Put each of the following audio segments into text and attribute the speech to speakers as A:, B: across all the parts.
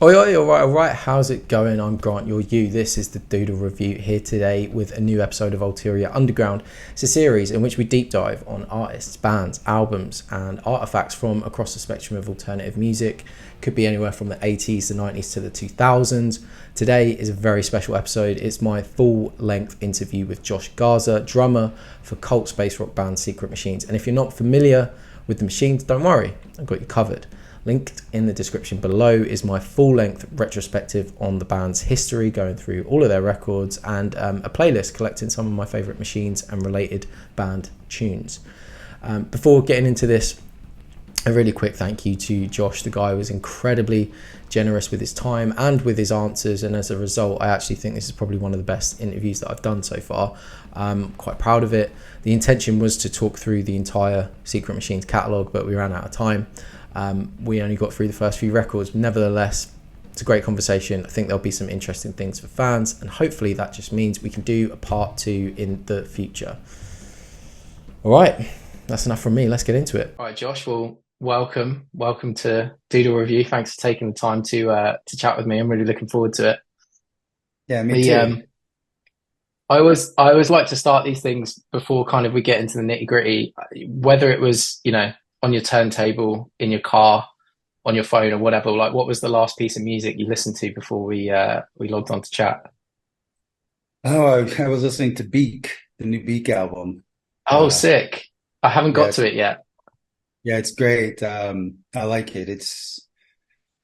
A: Oi, oi, all right. How's it going? I'm Grant, you're you. This is the Doodle Review here today with a new episode of Ulterior Underground. It's a series in which we deep dive on artists, bands, albums, and artifacts from across the spectrum of alternative music. Could be anywhere from the 80s, the 90s to the 2000s. Today is a very special episode. It's my full-length interview with Josh Garza, drummer for cult space rock band Secret Machines. And if you're not familiar with the Machines, don't worry, I've got you covered. Linked in the description below is my full-length retrospective on the band's history, going through all of their records, and a playlist collecting some of my favourite Machines and related band tunes. Before getting into this, a really quick thank you to Josh. The guy was incredibly generous with his time and with his answers, and as a result, I actually think this is probably one of the best interviews that I've done so far. I'm quite proud of it. The intention was to talk through the entire Secret Machines catalogue, but we ran out of time. We only got through the first few records. Nevertheless, it's a great conversation. I think there'll be some interesting things for fans, and hopefully that just means we can do a part 2 in the future. All right, that's enough from me. Let's get into it. All right, Josh, well, welcome to Doodle Review. Thanks for taking the time to chat with me. I'm really looking forward to it.
B: Yeah, me too.
A: I always like to start these things before kind of we get into the nitty gritty, whether it was, on your turntable, in your car, on your phone or whatever. Like, what was the last piece of music you listened to before we logged on to chat?
B: Oh, I was listening to Beak, the new Beak album.
A: Oh,
B: Uh,
A: sick. I haven't
B: yeah,
A: got to it yet.
B: yeah, it's great. I like it. So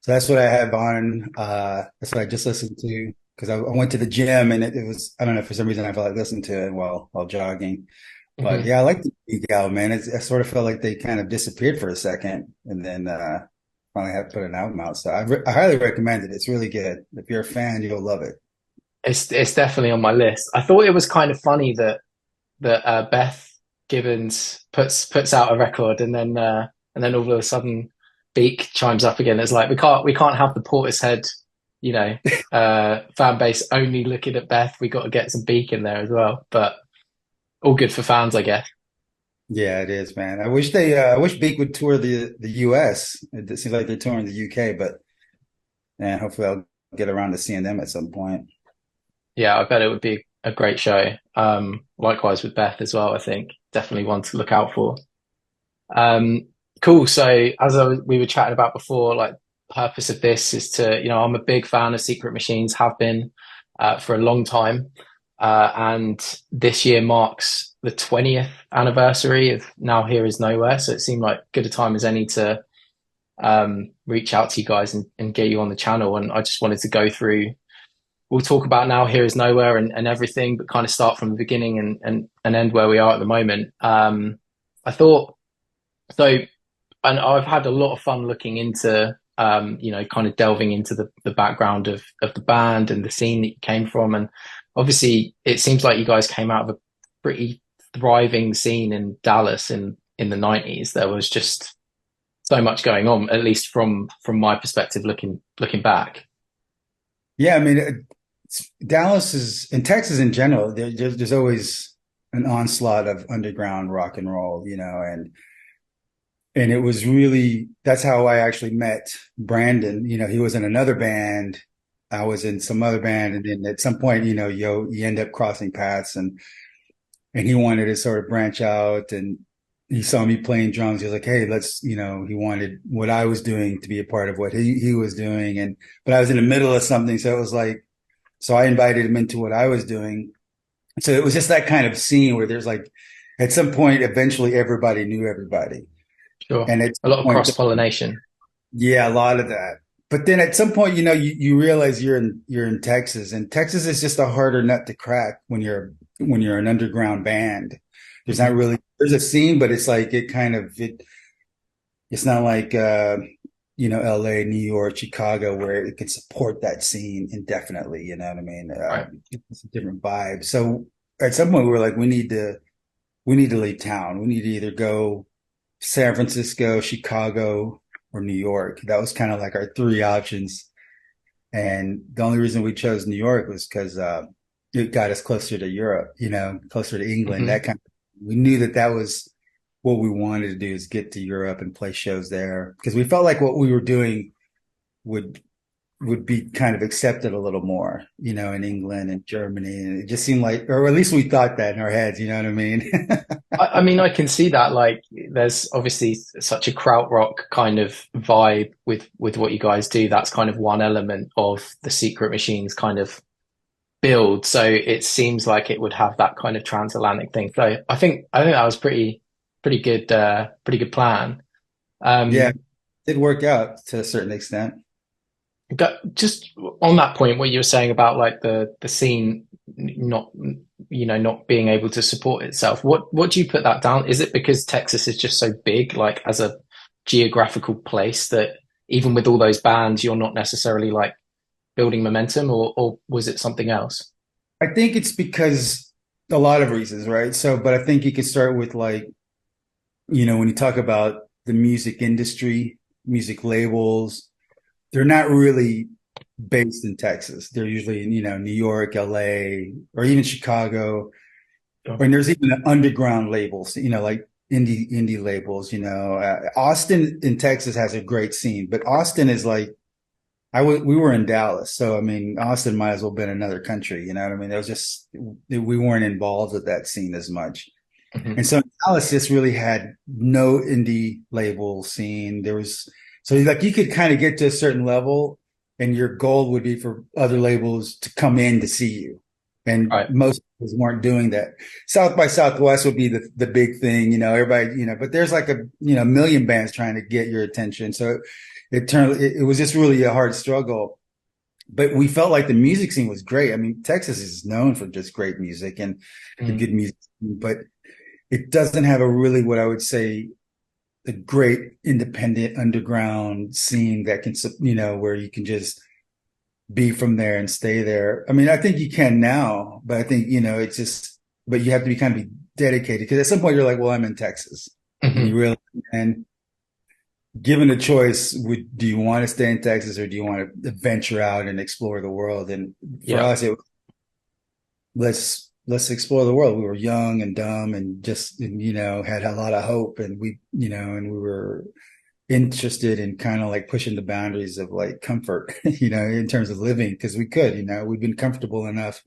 B: that's what I have on. That's what I just listened to because I went to the gym and it was, I don't know, for some reason I felt like listening to it while jogging. But
A: Hmm.
B: yeah, I like the Beak album, man. I sort of felt like they kind of disappeared for a second and then finally had to put an album out. So I highly recommend it. It's really good. If you're a fan, you'll love it.
A: It's definitely on my list. I thought it was kind of funny that Beth Gibbons puts out a record and then all of a sudden Beak chimes up again. It's like we can't have the Portishead, you know, fan base only looking at Beth. We got to get some Beak in there as well. But all good for fans, I guess.
B: Yeah, it is, man. I wish Beak would tour the US. It seems like they're touring the UK, but man, hopefully I'll get around to seeing them at some point.
A: Yeah, I bet it would be a great show. Likewise with Beth as well. I think definitely one to look out for. Um, cool. So we were chatting about before, like purpose of this is to, I'm a big fan of Secret Machines, have been for a long time. And this year marks the 20th anniversary of Now Here Is Nowhere. So it seemed like good a time as any to reach out to you guys and get you on the channel. And I just wanted to go through, we'll talk about Now Here Is Nowhere and everything, but kind of start from the beginning and end where we are at the moment. I thought, so, and I've had a lot of fun looking into, kind of delving into the background of the band and the scene that you came from. And obviously, it seems like you guys came out of a pretty thriving scene in Dallas in the 90s. There was just so much going on, at least from my perspective, looking back.
B: Yeah, I mean, Dallas is in Texas in general. There's always an onslaught of underground rock and roll, and it was really that's how I actually met Brandon. He was in another band. I was in some other band, and then at some point, you end up crossing paths, and he wanted to sort of branch out, and he saw me playing drums. He was like, "Hey, let's," he wanted what I was doing to be a part of what he was doing, but I was in the middle of something, so it was like, so I invited him into what I was doing. So it was just that kind of scene where there's like, at some point, eventually everybody knew everybody,
A: Sure.
B: and at
A: A
B: some
A: lot of
B: point,
A: cross-pollination.
B: yeah, a lot of that. But then at some point, you realize you're in Texas, and Texas is just a harder nut to crack when you're an underground band.
A: Hmm.
B: There's a scene, but it's like it's not like LA, New York, Chicago, where it can support that scene indefinitely. You know what I mean?
A: Right.
B: It's a different vibe. So at some point, we were like, we need to leave town. We need to either go San Francisco, Chicago, or New York. That was kind of like our three options. And the only reason we chose New York was because it got us closer to Europe, closer to England.
A: Hmm.
B: We knew that was what we wanted to do, is get to Europe and play shows there because we felt like what we were doing would would be kind of accepted a little more, in England and Germany. And it just seemed like, or at least we thought that in our heads, you know what I mean?
A: I mean, I can see that. Like, there's obviously such a krautrock kind of vibe with what you guys do. That's kind of one element of the Secret Machines kind of build. So it seems like it would have that kind of transatlantic thing. So I think that was pretty good plan.
B: Yeah, it
A: Um,
B: did work out to a certain extent.
A: just on that point, what you were saying about like the scene not not being able to support itself. What do you put that down? Is it because Texas is just so big, like as a geographical place, that even with all those bands, you're not necessarily like building momentum, or was it something else?
B: I think it's because a lot of reasons, right? So, but I think you can start with like, when you talk about the music industry, music labels, they're not really based in Texas. They're usually in, New York, LA, or even Chicago.
A: Sure.
B: And there's even underground labels, like indie labels. Austin in Texas has a great scene, but Austin is like we were in Dallas, so I mean, Austin might as well have been another country. You know what I mean? It was just we weren't involved with that scene as much.
A: Mhm.
B: And so Dallas just really had no indie label scene. There was so like you could kind of get to a certain level, and your goal would be for other labels to come in to see you. And
A: Right.
B: most labels weren't doing that. South by Southwest would be the big thing, everybody, but there's like a million bands trying to get your attention. So it was just really a hard struggle. But we felt like the music scene was great. I mean, Texas is known for just great music and a
A: Mm.
B: good music scene, but it doesn't have a really what I would say a great independent underground scene that can, where you can just be from there and stay there. I mean, I think you can now, but I think, it's just, but you have to be kind of be dedicated because at some point you're like, well, I'm in Texas and you
A: Mhm.
B: really, and given a choice, do you want to stay in Texas or do you want to venture out and explore the world? And for
A: Yeah.
B: us, it was let's explore the world. We were young and dumb and just had a lot of hope, and we were interested in kind of like pushing the boundaries of like comfort, in terms of living because we could, we've been comfortable enough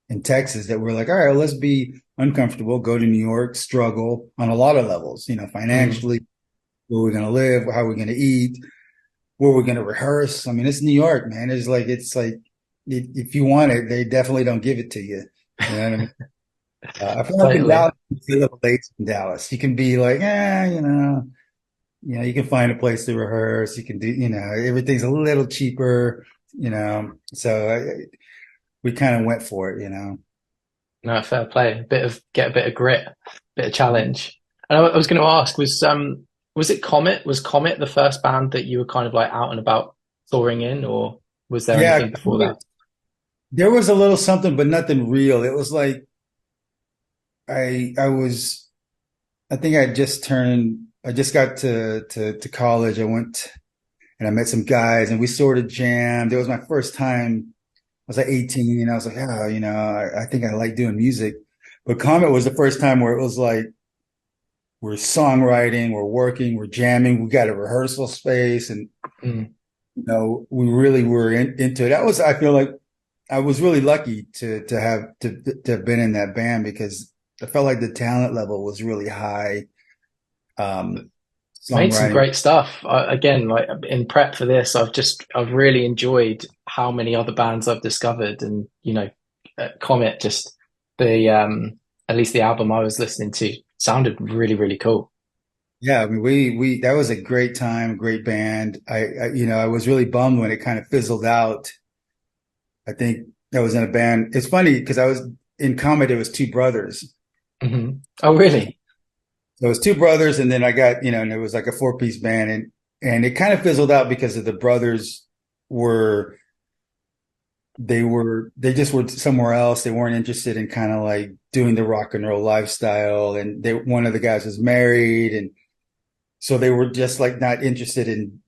B: in Texas that we're like, all right, let's be uncomfortable, go to New York, struggle on a lot of levels,
A: Mm.
B: financially, where we're going to live, how we're going to eat, where we're going to rehearse. I mean, it's New York, man. It's like if you want it, they definitely don't give it to you. You know what I mean? I feel like in
A: Totally.
B: Dallas, you can be a little late in Dallas. You can be like, you can find a place to rehearse. You can do, everything's a little cheaper, So we kind of went for it.
A: No, fair play. Get a bit of grit, bit of challenge. And I was going to ask, was it Comet? Was Comet the first band that you were kind of like out and about touring in, or was there
B: Yeah,
A: anything before that?
B: there was a little something, but nothing real. It was like I was, I think I just got to college. I went and I met some guys and we sort of jammed. It was my first time. I was like 18 and I was like, oh, I think I like doing music. But Comet was the first time where it was like, we're songwriting, we're working, we're jamming, we got a rehearsal space, and
A: Mm.
B: we really were into it. I feel like I was really lucky to have been in that band because I felt like the talent level was really high. Um,
A: Made some
B: Songwriting,
A: great stuff. Again, like in prep for this, I've really enjoyed how many other bands I've discovered, and Comet just the at least the album I was listening to sounded really cool.
B: yeah. I mean, we that was a great time, great band. I was really bummed when it kind of fizzled out. I think I was in a band. It's funny because I was in Comet. It was two brothers.
A: Hmm. Oh, really?
B: So it was two brothers, and then I got, and it was like a four-piece band, and it kind of fizzled out because of the brothers were they just were somewhere else. They weren't interested in kind of like doing the rock and roll lifestyle, and one of the guys was married, and so they were just like not interested in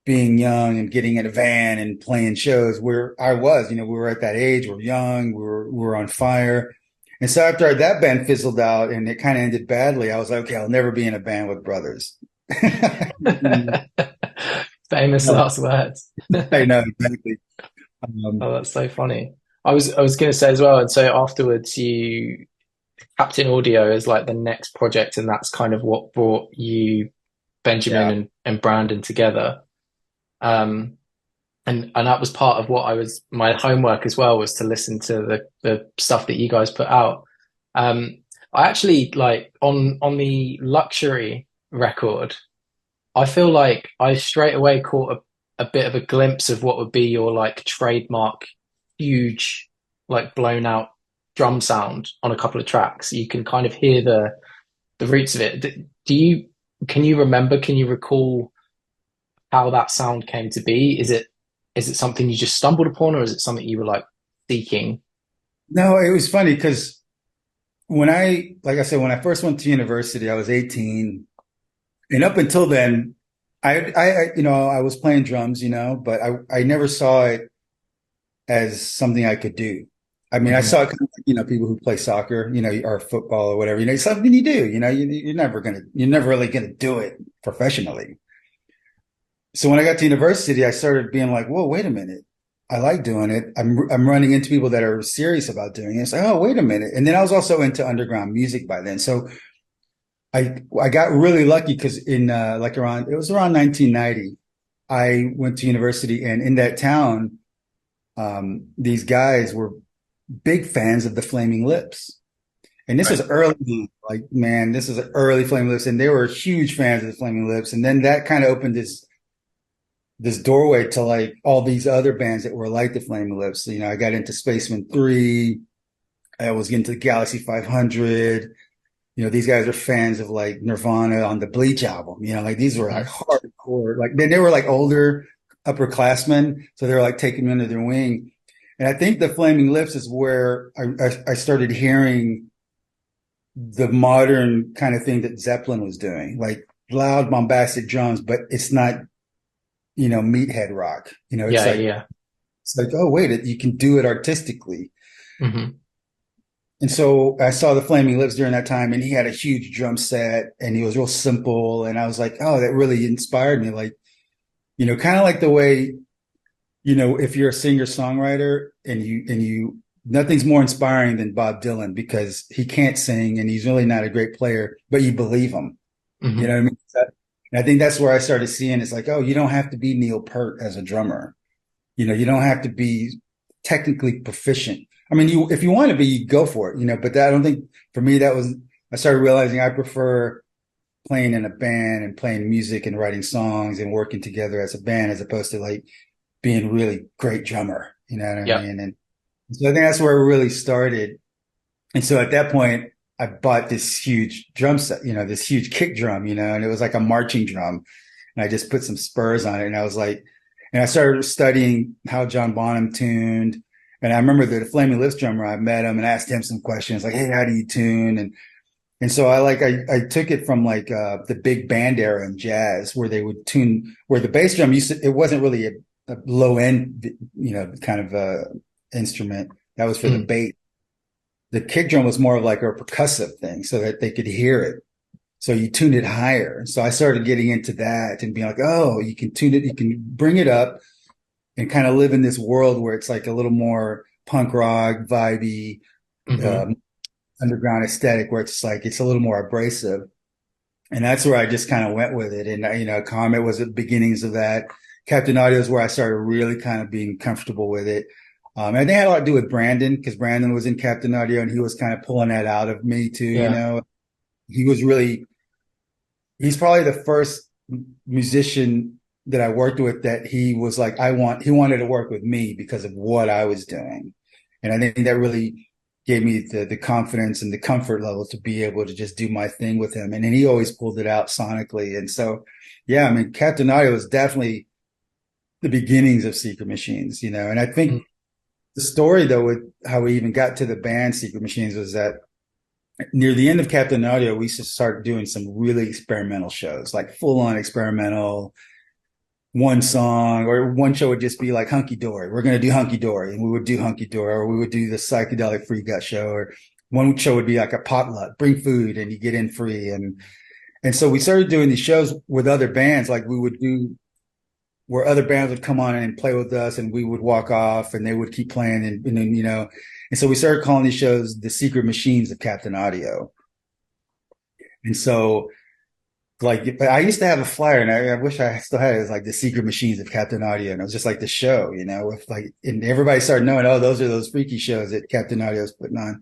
B: being young and getting in a van and playing shows where I was, we were at that age, we're young, we were on fire. And so after that band fizzled out and it kind of ended badly, I was like, okay, I'll never be in a band with brothers.
A: Fair Famous
B: No,
A: last words.
B: I know exactly.
A: Oh, that's so funny. I was going to say as well, and so afterwards you Captain Audio is like the next project, and that's kind of what brought you, Benjamin
B: Yeah.
A: and Brandon together. Um, and that was part of what I was my homework as well, was to listen to the stuff that you guys put out. Um, I actually like on the Luxury record, I feel like I straight away caught a bit of a glimpse of what would be your like trademark huge like blown out drum sound on a couple of tracks. You can kind of hear the roots of it. Do you can you recall how that sound came to be? Is it something you just stumbled upon, or is it something you were like seeking?
B: No, it was funny because like I said, when I first went to university, I was 18. And up until then, I was playing drums, but I never saw it as something I could do. I mean, I
A: Hmm.
B: saw it kind of like, people who play soccer, or football or whatever, it's something you do, you're never really going to do it professionally. So when I got to university, I started being like, whoa, wait a minute. I like doing it. I'm running into people that are serious about doing it. It's like, oh, wait a minute. And then I was also into underground music by then. So I got really lucky because in like around it was around 1990, I went to university, and in that town, these guys were big fans of the Flaming Lips. And this was
A: Right.
B: early, like, man, this is early Flaming Lips, and they were huge fans of the Flaming Lips. And then that kind of opened this doorway to like all these other bands that were like the Flaming Lips. I got into Spaceman 3. I was getting to the Galaxy 500. These guys are fans of like Nirvana on the Bleach album. Like these were like
A: Hmm.
B: hardcore. Like they were like older upperclassmen, so they were like taking me under their wing. And I think the Flaming Lips is where I started hearing the modern kind of thing that Zeppelin was doing, like loud, bombastic drums, but it's not meathead rock.
A: Yeah, yeah.
B: It's like, oh wait, you can do it artistically.
A: Hmm.
B: And so I saw the Flaming Lips during that time, and he had a huge drum set, and he was real simple. And I was like, oh, that really inspired me. Like, kind of like the way, if you're a singer songwriter and you, nothing's more inspiring than Bob Dylan because he can't sing and he's really not a great player, but you believe him. You know
A: Hmm.
B: what I mean? And I think that's where I started seeing it's like, oh, you don't have to be Neil Peart as a drummer. You don't have to be technically proficient. I mean, if you want to be, you go for it, but I don't think for me, I started realizing I prefer playing in a band and playing music and writing songs and working together as a band as opposed to like being really great drummer. You know what I
A: Yep.
B: mean? And so I think that's where it really started. And so at that point, I bought this huge drum set, this huge kick drum, and it was like a marching drum. And I just put some spurs on it. And I was like, and I started studying how John Bonham tuned. And I remember the Flaming Lips drummer, I met him and asked him some questions like, hey, how do you tune? And so I took it from like the big band era in jazz where they would tune, where the bass drum it wasn't really a low end, kind of instrument that was for the
A: Mm.
B: bass. The kick drum was more of like a percussive thing so that they could hear it. So you tune it higher. So I started getting into that and being like, oh, you can tune it, you can bring it up and kind of live in this world where it's like a little more punk rock, vibey,
A: Hmm.
B: um, underground aesthetic, where it's like it's a little more abrasive. And that's where I just kind of went with it. And Comet was the beginnings of that. Captain Audio is where I started really kind of being comfortable with it. And they had a lot to do with Brandon because Brandon was in Captain Audio and he was kind of pulling that out of me too.
A: Yeah.
B: He was really he's probably the first musician that I worked with that he was like, he wanted to work with me because of what I was doing. And I think that really gave me the confidence and the comfort level to be able to just do my thing with him. And then he always pulled it out sonically. And so, yeah, I mean, Captain Audio was definitely the beginnings of Secret Machines, and I
A: Mm.
B: think the story though, with how we even got to the band Secret Machines was that near the end of Captain Audio, we used to start doing some really experimental shows, like full on experimental, one song, or one show would just be like Hunky Dory. We're going to do Hunky Dory, and we would do Hunky Dory, or we would do the psychedelic free gut show, or one show would be like a potluck, bring food and you get in free. And so we started doing these shows with other bands. Like we would do where other bands would come on and play with us, and we would walk off, and they would keep playing, and then and so we started calling these shows the secret machines of Captain Audio. And so, like, but I used to have a flyer, and I wish I still had it. It was like the secret machines of Captain Audio, and it was just like the show, with like, and everybody started knowing, oh, those are those freaky shows that Captain Audio is putting on.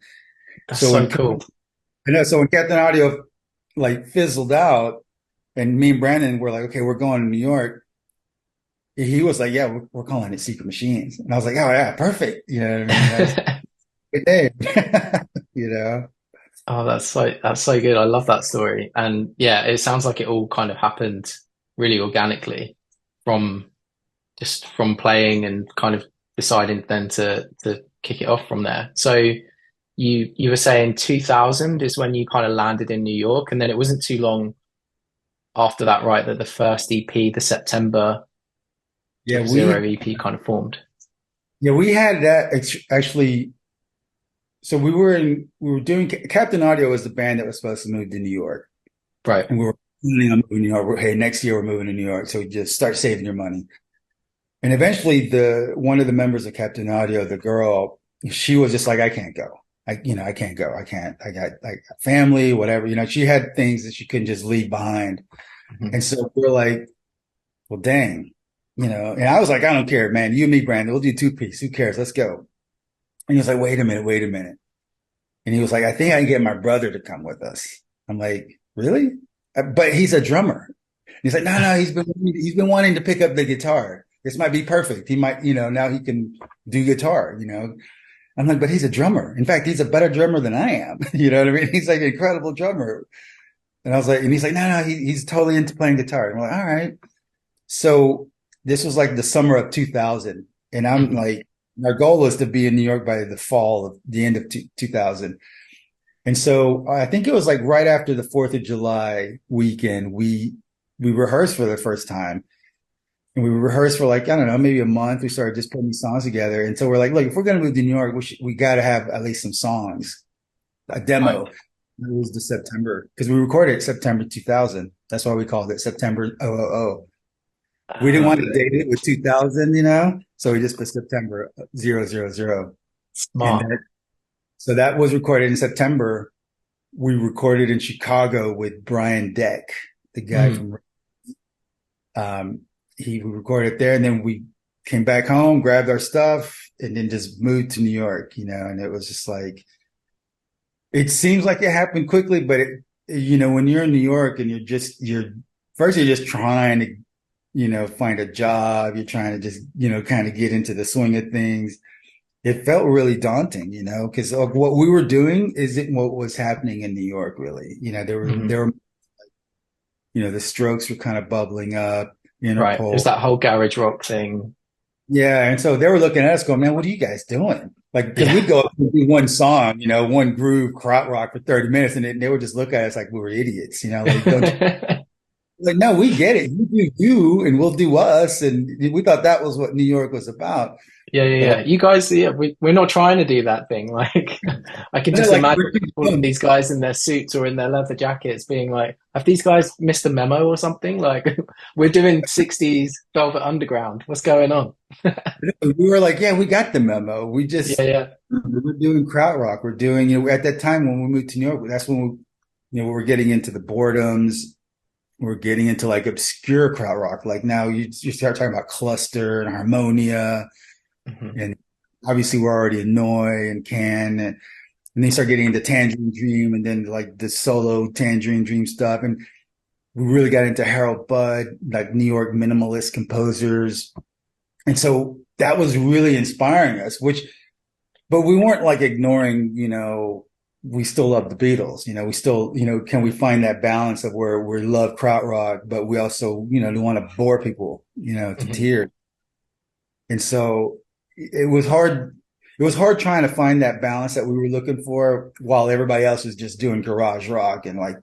A: That's
B: So
A: so cool.
B: I know, so when Captain Audio like fizzled out, and me and Brandon were like, okay, we're going to New York. He was like, yeah, we're calling it Secret Machines, and I was like, oh yeah, perfect. You know what I mean? That's a good name. you know.
A: Oh, that's so good. I love that story. And yeah, it sounds like it all kind of happened really organically from just from playing and kind of deciding then to kick it off from there. So you were saying 2000 is when you kind of landed in New York, and then it wasn't too long after that, right, that the first EP, the September
B: Yeah,
A: Zero EP kind of formed.
B: we had that actually. So we were doing Captain Audio was the band that was supposed to move to New York,
A: Right.
B: and we were planning on moving to New York. Hey, next year we're moving to New York, so just start saving your money. And eventually, the one of the members of Captain Audio, the girl, she was just like, I can't go. I can't go. I can't. I got like family, whatever. She had things that she couldn't just leave behind.
A: Mhm.
B: And so we're like, well, dang, And I was like, I don't care, man. You and me, Brandon, we'll do two-piece. Who cares? Let's go. And he was like, wait a minute, wait a minute. And he was like, I think I can get my brother to come with us. I'm like, really? But he's a drummer. And he's like, no, he's been wanting to pick up the guitar. This might be perfect. He might, now he can do guitar, I'm like, but he's a drummer. In fact, he's a better drummer than I am. You know what I mean? He's like an incredible drummer. And I was like, and he's like, no, he's totally into playing guitar. And I'm like, all right. So this was like the summer of 2000. And I'm
A: Mhm.
B: like, our goal is to be in New York by the fall of the end of 2000. And so I think it was like right after the 4th of July weekend, we rehearsed for the first time. And we rehearsed for like, I don't know, maybe a month. We started just putting these songs together. And so we're like, look, if we're going to move to New York, we got to have at least some songs, a
A: Right.
B: demo. It was the September, because we recorded it September 2000. That's why we called it September 000. We didn't want to
A: Uh,
B: date it with 2000, so we just put September 000. And
A: Smart.
B: so that was recorded in September. We recorded in Chicago with Brian Deck, the guy
A: Mm.
B: from, we recorded there, and then we came back home, grabbed our stuff, and then just moved to New York, and it was just like, it seems like it happened quickly, but when you're in New York and you're just trying to, find a job, you're trying to just, kind of get into the swing of things. It felt really daunting, because what we were doing isn't what was happening in New York, really.
A: Mhm.
B: There were, the Strokes were kind of bubbling up,
A: Right. It was
B: Interpol.
A: that whole garage rock thing.
B: Yeah. And so they were looking at us going, man, what are you guys doing? Like, because
A: Yeah.
B: we'd go up and do one song, one groove, krautrock rock for 30 minutes, and they would just look at us like we were idiots, like, don't you? Like, no, we get it. You do you, and we'll do us. And we thought that was what New York was about.
A: Yeah, yeah,
B: But
A: yeah. You guys, yeah, we're not trying to do that thing. Like, I can
B: they're
A: just
B: like,
A: imagine
B: we're too
A: all of
B: young.
A: these guys in their suits or in their leather jackets being like, have these guys missed a memo or something? Like, we're doing 60s Velvet Underground. What's going on?
B: We were like, yeah, we got the memo.
A: Yeah, yeah.
B: We're doing krautrock. We're doing, at that time when we moved to New York, that's when we were getting into the Boredoms. We're getting into like obscure krautrock. Like now you start talking about Cluster and Harmonia,
A: Mhm.
B: and obviously we're already in Noi and Can, and then you start getting into Tangerine Dream, and then like the solo Tangerine Dream stuff. And we really got into Harold Budd, like New York minimalist composers. And so that was really inspiring us, but we weren't like ignoring, we still love the Beatles, we still, can we find that balance of where we love krautrock, but we also, don't want to bore people, to
A: Mhm.
B: tears. And so it was hard. It was hard trying to find that balance that we were looking for while everybody else was just doing garage rock and like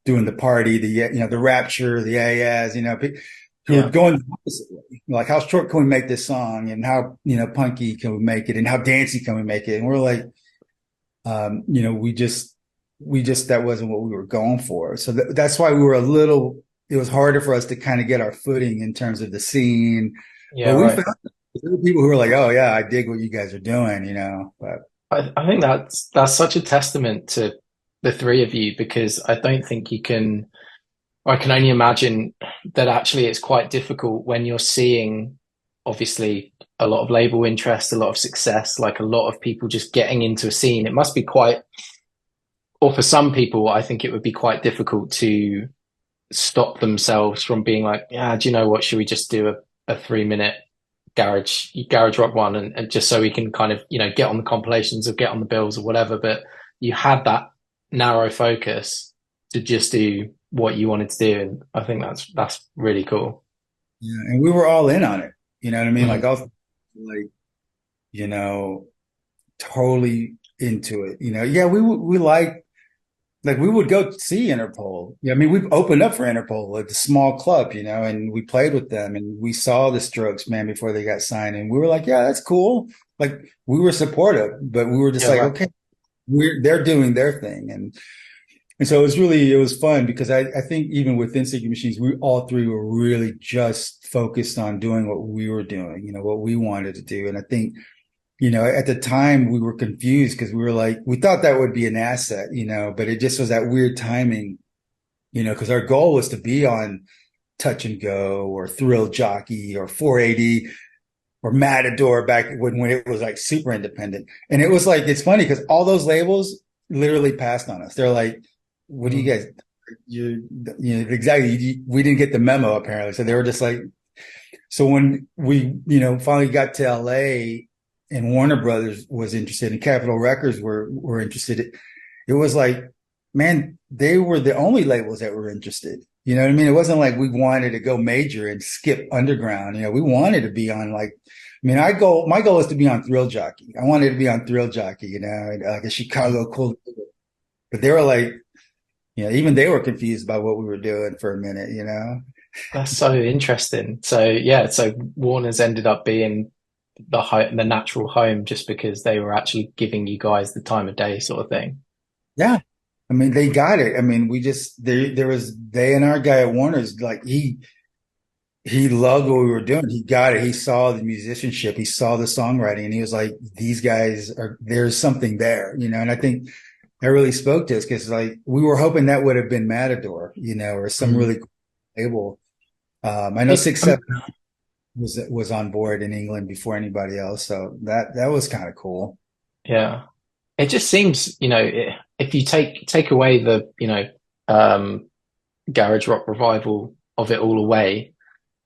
B: doing the party, the Rapture, the AAs, who were
A: Yeah.
B: going the opposite way. Like, how short can we make this song, and how, punky can we make it, and how dancey can we make it? And we're like, we just that wasn't what we were going for. So that's why we were a little it was harder for us to kind of get our footing in terms of the scene.
A: Yeah,
B: But we
A: right.
B: found there were people who were like, "Oh yeah, I dig what you guys are doing," But
A: I think that's such a testament to the three of you because I don't think you can. I can only imagine that actually it's quite difficult when you're seeing obviously a lot of label interest, a lot of success, like a lot of people just getting into a scene. It must be quite, or for some people, I think it would be quite difficult to stop themselves from being like, yeah, do you know what? Should we just do a 3 minute garage rock one and just so we can kind of, get on the compilations or get on the bills or whatever. But you had that narrow focus to just do what you wanted to do. And I think that's really cool.
B: yeah, and we were all in on it. You know what I mean? Like
A: Mm.
B: I was like, you know, totally into it. Yeah, we like we would go see Interpol. Yeah, I mean, we've opened up for Interpol at the small club, and we played with them and we saw the Strokes, man, before they got signed. And we were like, yeah, that's cool. Like we were supportive, but we were just
A: Yeah,
B: like,
A: right.
B: okay, they're doing their thing. And so it was fun because I think even within Sigma Machines, we all three were really just focused on doing what we were doing, what we wanted to do. And I think at the time we were confused because we were like, we thought that would be an asset, but it just was that weird timing, because our goal was to be on Touch and Go or Thrill Jockey or 480 or Matador back when it was like super independent. And it was like, it's funny because all those labels literally passed on us. They're like, what do you
A: Mm.
B: guys, exactly. We didn't get the memo apparently. So they were just like, so when we, finally got to LA and Warner Brothers was interested and Capitol Records were interested, it was like, man, they were the only labels that were interested. You know what I mean? It wasn't like we wanted to go major and skip underground. We wanted to be on like, I mean, my goal is to be on Thrill Jockey. I wanted to be on Thrill Jockey, like a Chicago cool. But they were like, even they were confused by what we were doing for a minute.
A: That's so interesting. So yeah, so Warner's ended up being the natural home just because they were actually giving you guys the time of day sort of thing.
B: Yeah. I mean, they got it. I mean, they and our guy at Warner's, like, he loved what we were doing. He got it. He saw the musicianship. He saw the songwriting and he was like, these guys there's something there. And I think that really spoke to us because like we were hoping that would have been Matador, or some
A: Mm.
B: really cool label. I know
A: It,
B: Six Seven was on board in England before anybody else. So that was kind of cool.
A: yeah, it just seems, if you take away the, um, garage rock revival of it all away,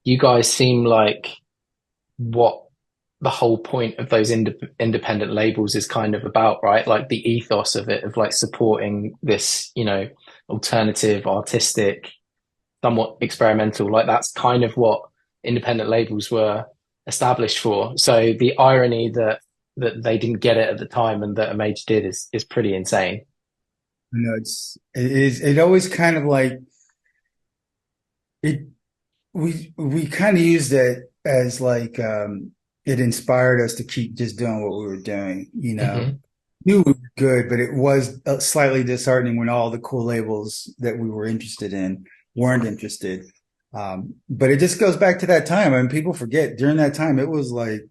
A: you guys seem like what the whole point of those independent labels is kind of about, right? Like the ethos of it, of like supporting this, alternative, artistic, somewhat experimental. Like that's kind of what independent labels were established for. So the irony that they didn't get it at the time and that a major did is pretty insane.
B: It always kind of like it we kind of used it as like it inspired us to keep just doing what we were doing.
A: Hmm.
B: Knew we were good, but it was slightly disheartening when all the cool labels that we were interested in weren't interested. But it just goes back to that time. I mean, people forget during that time, it was like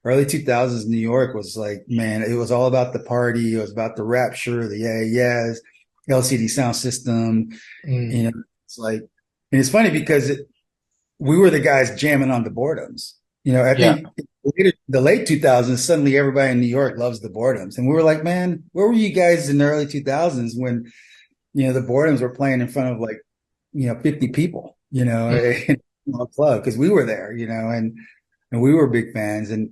B: early 2000s New York was like, man, it was all about the party. It was about the Rapture, the Yeah, Yeahs, LCD sound system.
A: Mm.
B: You know, it's like, and it's funny because we were the guys jamming on the boredoms. I
A: Yeah.
B: think the late 2000s, suddenly everybody in New York loves the boredoms. And we were like, man, where were you guys in the early 2000s when, the boredoms were playing in front of like, 50 people,
A: Mm.
B: in a club because we were there, and we were big fans and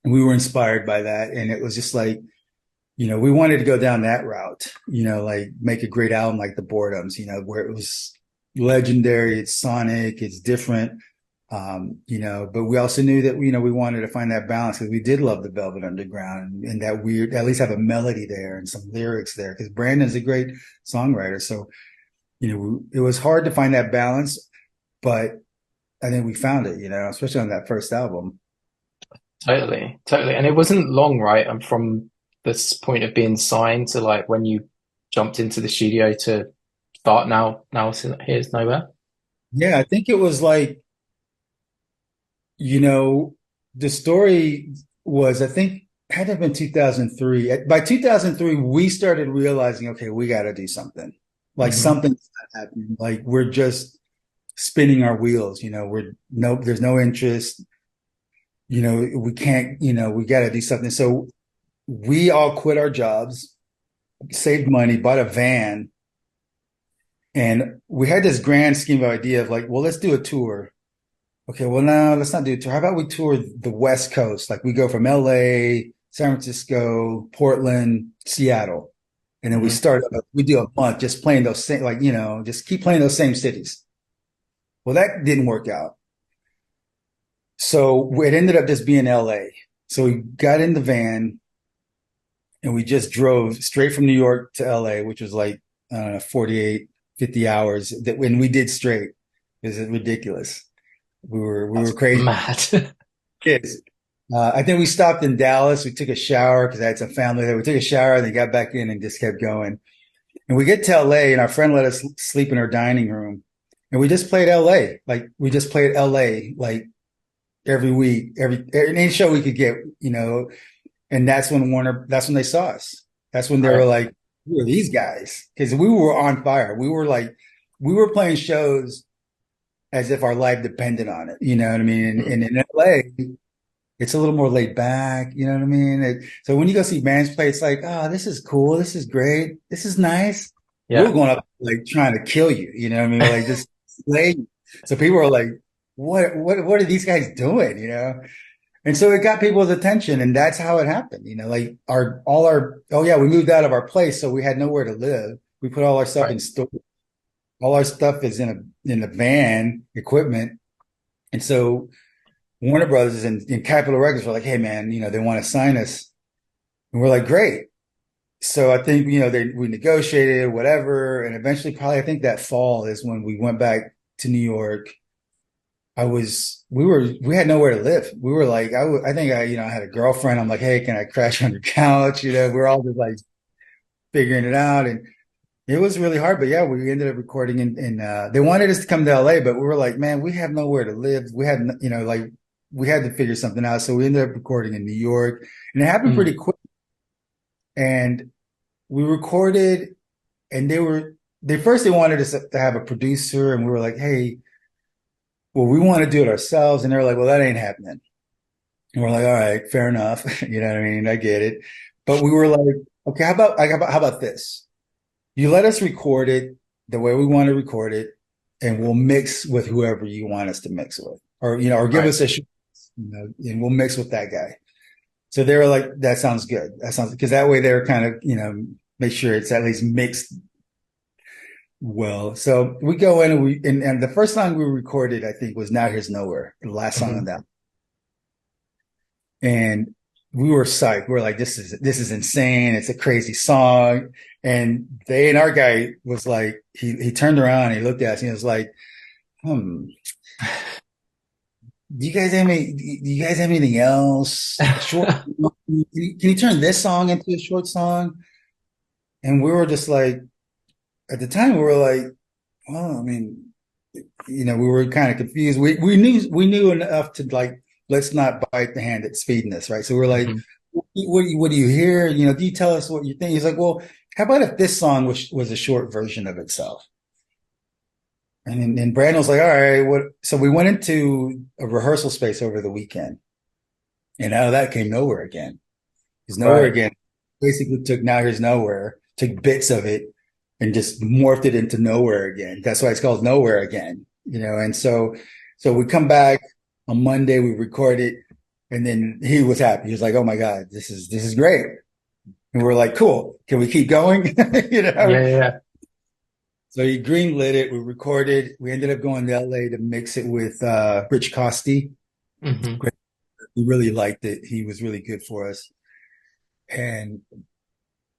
B: we were inspired by that. And it was just like, we wanted to go down that route, like make a great album like the boredoms, where it was legendary, it's sonic, it's different. But we also knew that, we wanted to find that balance because we did love the Velvet Underground and that weird, at least have a melody there and some lyrics there because Brandon's a great songwriter. So, it was hard to find that balance, but I think we found it, especially on that first album.
A: Totally, totally. And it wasn't long, right? And from this point of being signed to like when you jumped into the studio to start now, here's nowhere.
B: Yeah, I think it was like, you know, the story was, I think, had to have been 2003. By 2003, we started realizing, okay, we got to do something. Like
A: Hmm.
B: something's not happening. Like we're just spinning our wheels. There's no interest. We can't. We got to do something. So we all quit our jobs, saved money, bought a van, and we had this grand scheme of idea of like, well, let's do a tour. Okay, well, no, let's not do a tour. How about we tour the West Coast? Like we go from LA, San Francisco, Portland, Seattle. And then
A: Hmm.
B: we do a month just playing those same, like, just keep playing those same cities. Well, that didn't work out. So it ended up just being LA. So we got in the van and we just drove straight from New York to LA, which was like, I don't know, 48, 50 hours that when we did straight. Is it ridiculous? We were
A: That's
B: crazy
A: mad.
B: kids. I think we stopped in Dallas. We took a shower because I had some family there. We took a shower, then got back in and just kept going. And we get to LA, and our friend let us sleep in her dining room, and we just played LA. Like we just played LA like every week, any show we could get. And that's when they saw us. That's when they were
A: Right.
B: like, "Who are these guys?" Because we were on fire. We were playing shows as if our life depended on it. You know what I mean? And
A: Mm.
B: in LA, it's a little more laid back. You know what I mean? So when you go see bands play, it's like, oh, this is cool. This is great. This is nice. We were
A: Yeah.
B: going up like trying to kill you. You know what I mean? We're like this slay you. So people are like, what are these guys doing? And so it got people's attention, and that's how it happened. Like oh yeah, we moved out of our place, so we had nowhere to live. We put all our stuff
A: Right.
B: in storage. All our stuff is in a van equipment, and so Warner Brothers and Capitol Records were like, "Hey, man, they want to sign us," and we're like, "Great." So I think we negotiated whatever, and eventually, probably I think that fall is when we went back to New York. We had nowhere to live. We were like, I think I had a girlfriend. I'm like, "Hey, can I crash on your couch?" We're all just like figuring it out, and it was really hard. But yeah, we ended up recording, and they wanted us to come to LA, but we were like, "Man, we have nowhere to live. Like we had to figure something out." So we ended up recording in New York, and it happened
A: Mm.
B: pretty quick. And we recorded, and they wanted us to have a producer, and we were like, "Hey, well, we want to do it ourselves." And they were like, "Well, that ain't happening." And we're like, "All right, fair enough." You know what I mean? I get it. But we were like, "Okay, how about this? You let us record it the way we want to record it, and we'll mix with whoever you want us to mix with, or give
A: Right.
B: us and we'll mix with that guy." So they were like, "That sounds good. That sounds," because that way they're kind of, make sure it's at least mixed well. So we go in, and the first song we recorded, I think, was "Now Here's Nowhere," the last song on
A: Hmm.
B: that, and we were psyched. We are like, "This is insane. It's a crazy song." And our guy was like, he turned around and he looked at us and he was like, Do you guys have anything else? A short? Can you turn this song into a short song?" And we were just like, at the time, we were like, well, I mean, we were kind of confused. We knew enough to like, let's not bite the hand that's feeding us, right? So we're like,
A: Hmm.
B: what do you hear? Do you tell us what you think? He's like, well, how about if this song was a short version of itself? And Brandon was like, all right, what? So we went into a rehearsal space over the weekend, and out of that came Nowhere Again. Because Nowhere
A: Right.
B: Again basically took Now Here's Nowhere, took bits of it, and just morphed it into Nowhere Again. That's why it's called Nowhere Again. And so we come back on Monday, we record it, and then he was happy. He was like, "Oh my God, this is great." And we're like, "Cool, can we keep going?" you know.
A: Yeah. Yeah.
B: So he greenlit it. We recorded. We ended up going to LA to mix it with Rich Costi.
A: Hmm.
B: We really liked it. He was really good for us. And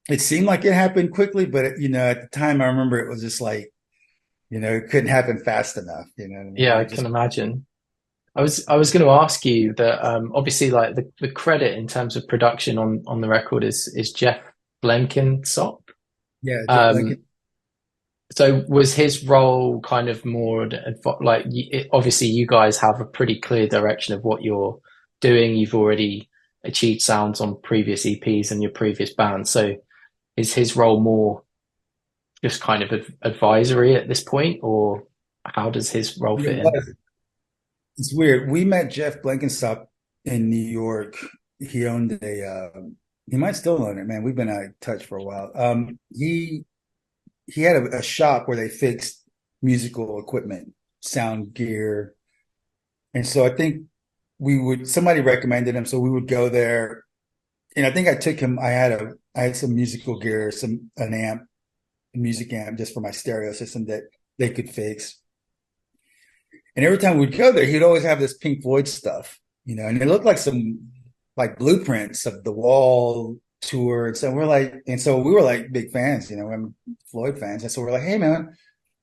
B: it seemed like it happened quickly, but at the time I remember it was just like, it couldn't happen fast enough. You know what I mean?
A: Yeah,
B: We
A: I
B: were
A: can
B: just
A: imagine. I was going to ask you that obviously like the credit in terms of production on the record is Jeff Blenkinsop.
B: Yeah, Jeff
A: Um,
B: Lincoln.
A: So was his role kind of more like obviously you guys have a pretty clear direction of what you're doing. You've already achieved sounds on previous EPs and your previous bands. So is his role more just kind of advisory at this point, or how does his role
B: It
A: fit in?
B: was. It's weird. We met Jeff Blenkenstop in New York. He owned he might still own it, man. We've been out of touch for a while. He had a shop where they fixed musical equipment, sound gear. And so I think somebody recommended him. So we would go there. And I think I took him, I had some musical gear, an amp, a music amp just for my stereo system that they could fix. And every time we'd go there, he'd always have this Pink Floyd stuff, and it looked like some like blueprints of the Wall tour. And so we were like big fans, I'm Floyd fans. And so we're like, hey man,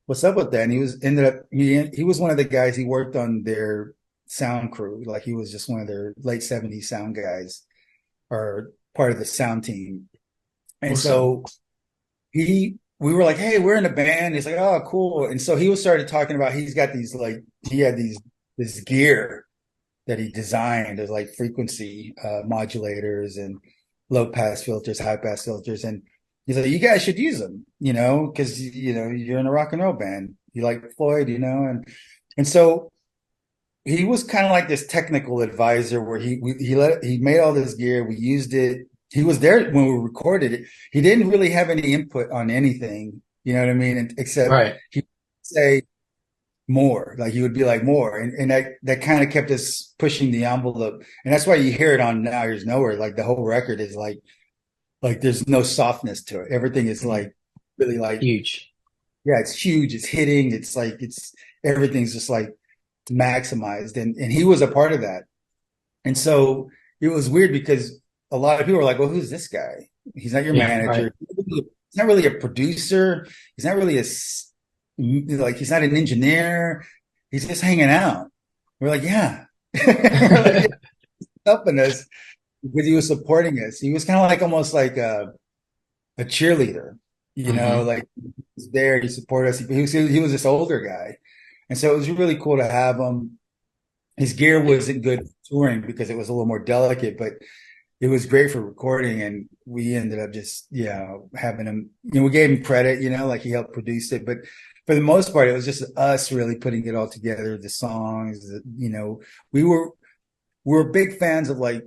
B: what's up with that? And he was one of the guys, he worked on their sound crew. Like he was just one of their late 70s sound guys or part of the sound team. And
A: Awesome.
B: so we were like, hey, we're in a band. He's like, oh, cool. And so he started talking about he had this gear that he designed as like frequency modulators and low pass filters, high pass filters. And he's like, you guys should use them, because you're in a rock and roll band. You like Floyd, and so he was kind of like this technical advisor where he made all this gear. We used it. He was there when we recorded it. He didn't really have any input on anything, you know what I mean? Except
A: Right.
B: he would say more, like he would be like more. And that kind of kept us pushing the envelope. And that's why you hear it on Now Here's Nowhere. Like the whole record is like there's no softness to it. Everything is like really like,
A: Huge.
B: yeah, it's huge. It's hitting. Everything's just like maximized. And he was a part of that. And so it was weird because a lot of people were like, well, who's this guy? He's not your
A: Yeah. Right.
B: manager. He's not really a producer. He's not really he's not an engineer. He's just hanging out. We're like, yeah. We're like, yeah, helping us because he was supporting us. He was kind of like almost like a cheerleader,
A: Hmm.
B: like he was there, he supported us. He was this older guy. And so it was really cool to have him. His gear wasn't good for touring because it was a little more delicate, but it was great for recording. And we ended up just, having him, we gave him credit, like he helped produce it. But for the most part, it was just us really putting it all together, the songs, we were big fans of like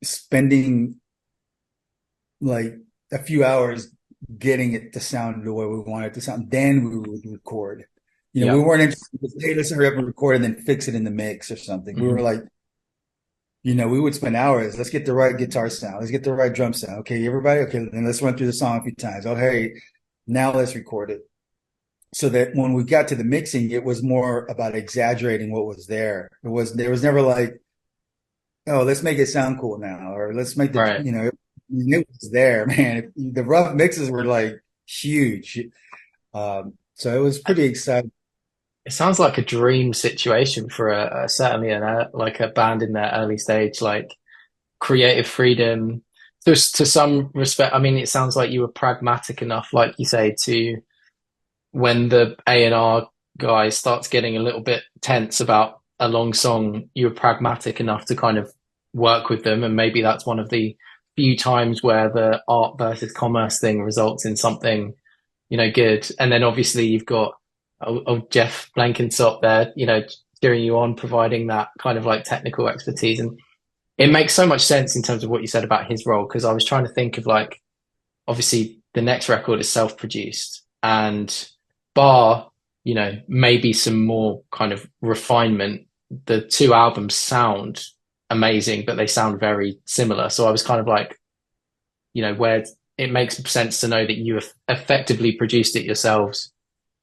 B: spending like a few hours getting it to sound the way we wanted it to sound. Then we would record. We
A: Yeah.
B: weren't interested in, hey, let's hurry up and record and then fix it in the mix or something. We were
A: Hmm.
B: like, we would spend hours. Let's get the right guitar sound. Let's get the right drum sound. Okay, everybody. Okay, then let's run through the song a few times. Oh, hey, now let's record it. So that when we got to the mixing, it was more about exaggerating what was there. There was never like, oh, let's make it sound cool now, or let's make
A: Right.
B: it was there, man. The rough mixes were like huge. So it was pretty exciting.
A: It sounds like a dream situation for certainly like a band in their early stage, like creative freedom. To some respect, I mean, it sounds like you were pragmatic enough, like you say, to when the A&R guy starts getting a little bit tense about a long song, you were pragmatic enough to kind of work with them, and maybe that's one of the few times where the art versus commerce thing results in something good. And then obviously you've got Jeff Blenkinsop there, cheering you on, providing that kind of like technical expertise. And it makes so much sense in terms of what you said about his role, because I was trying to think of like, obviously the next record is self-produced and bar, maybe some more kind of refinement. The two albums sound amazing, but they sound very similar. So I was kind of like, where it makes sense to know that you have effectively produced it yourselves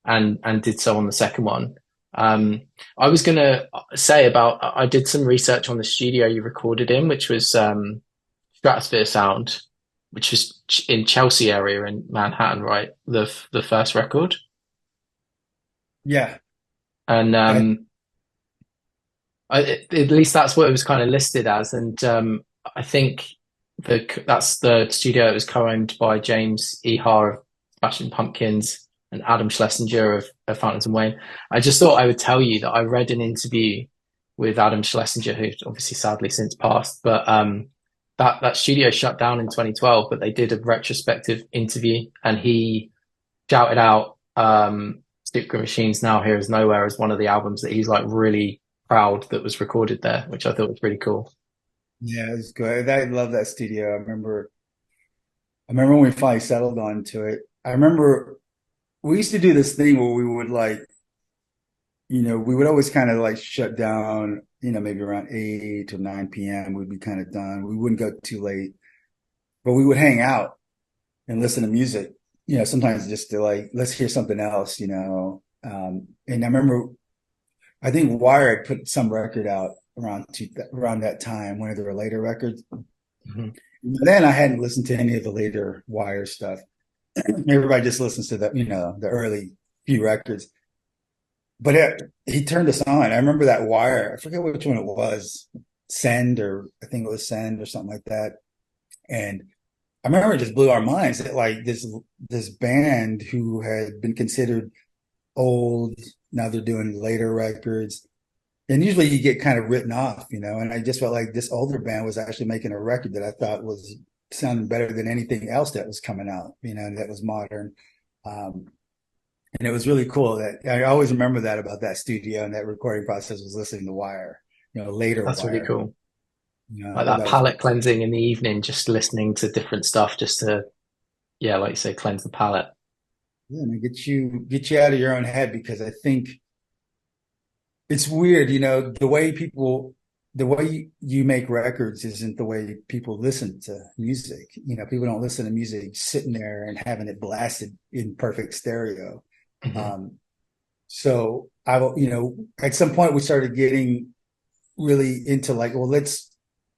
A: and did so on the second one. I was gonna say about I did some research on the studio you recorded in, which was Stratosphere Sound, which was in Chelsea area in Manhattan, right? The first record,
B: Yeah.
A: and
B: I,
A: at least that's what it was kind of listed as. And I think that's the studio that was co-owned by James E. Haar of Smashing Pumpkins. and Adam Schlesinger of Fountains and Wayne. I just thought I would tell you that I read an interview with Adam Schlesinger, who's obviously sadly since passed, but that studio shut down in 2012, but they did a retrospective interview, and he shouted out Secret Machines Now Here Is Nowhere as one of the albums that he's like really proud that was recorded there, which I thought was really cool.
B: Yeah, it's good. I love that studio. I remember when we finally settled onto it. I remember we used to do this thing where we would like, we would always kind of like shut down, maybe around 8 or 9 p.m. We'd be kind of done. We wouldn't go too late, but we would hang out and listen to music, sometimes just to like, let's hear something else. And I remember, I think Wired put some record out around that time, one of their later records.
A: Mm-hmm.
B: Then I hadn't listened to any of the later Wire stuff. Everybody just listens to the early few records. But he turned us on. I remember that Wire. I forget which one it was, Send, or I think it was Send or something like that. And I remember it just blew our minds that like this band who had been considered old, now they're doing later records. And usually you get kind of written off. And I just felt like this older band was actually making a record that I thought was sounding better than anything else that was coming out, that was modern. And it was really cool that I always remember that about that studio and that recording process was listening to Wire, later
A: That's really
B: Wire.
A: cool.
B: I
A: Like
B: thought
A: that
B: that was
A: palette cleansing in the evening, just listening to different stuff, just to, yeah, like you say, cleanse the palette.
B: yeah, man, get you out of your own head because I think it's weird, the way you make records isn't the way people listen to music. People don't listen to music sitting there and having it blasted in perfect stereo.
A: Mm-hmm.
B: So at some point we started getting really into like, well, let's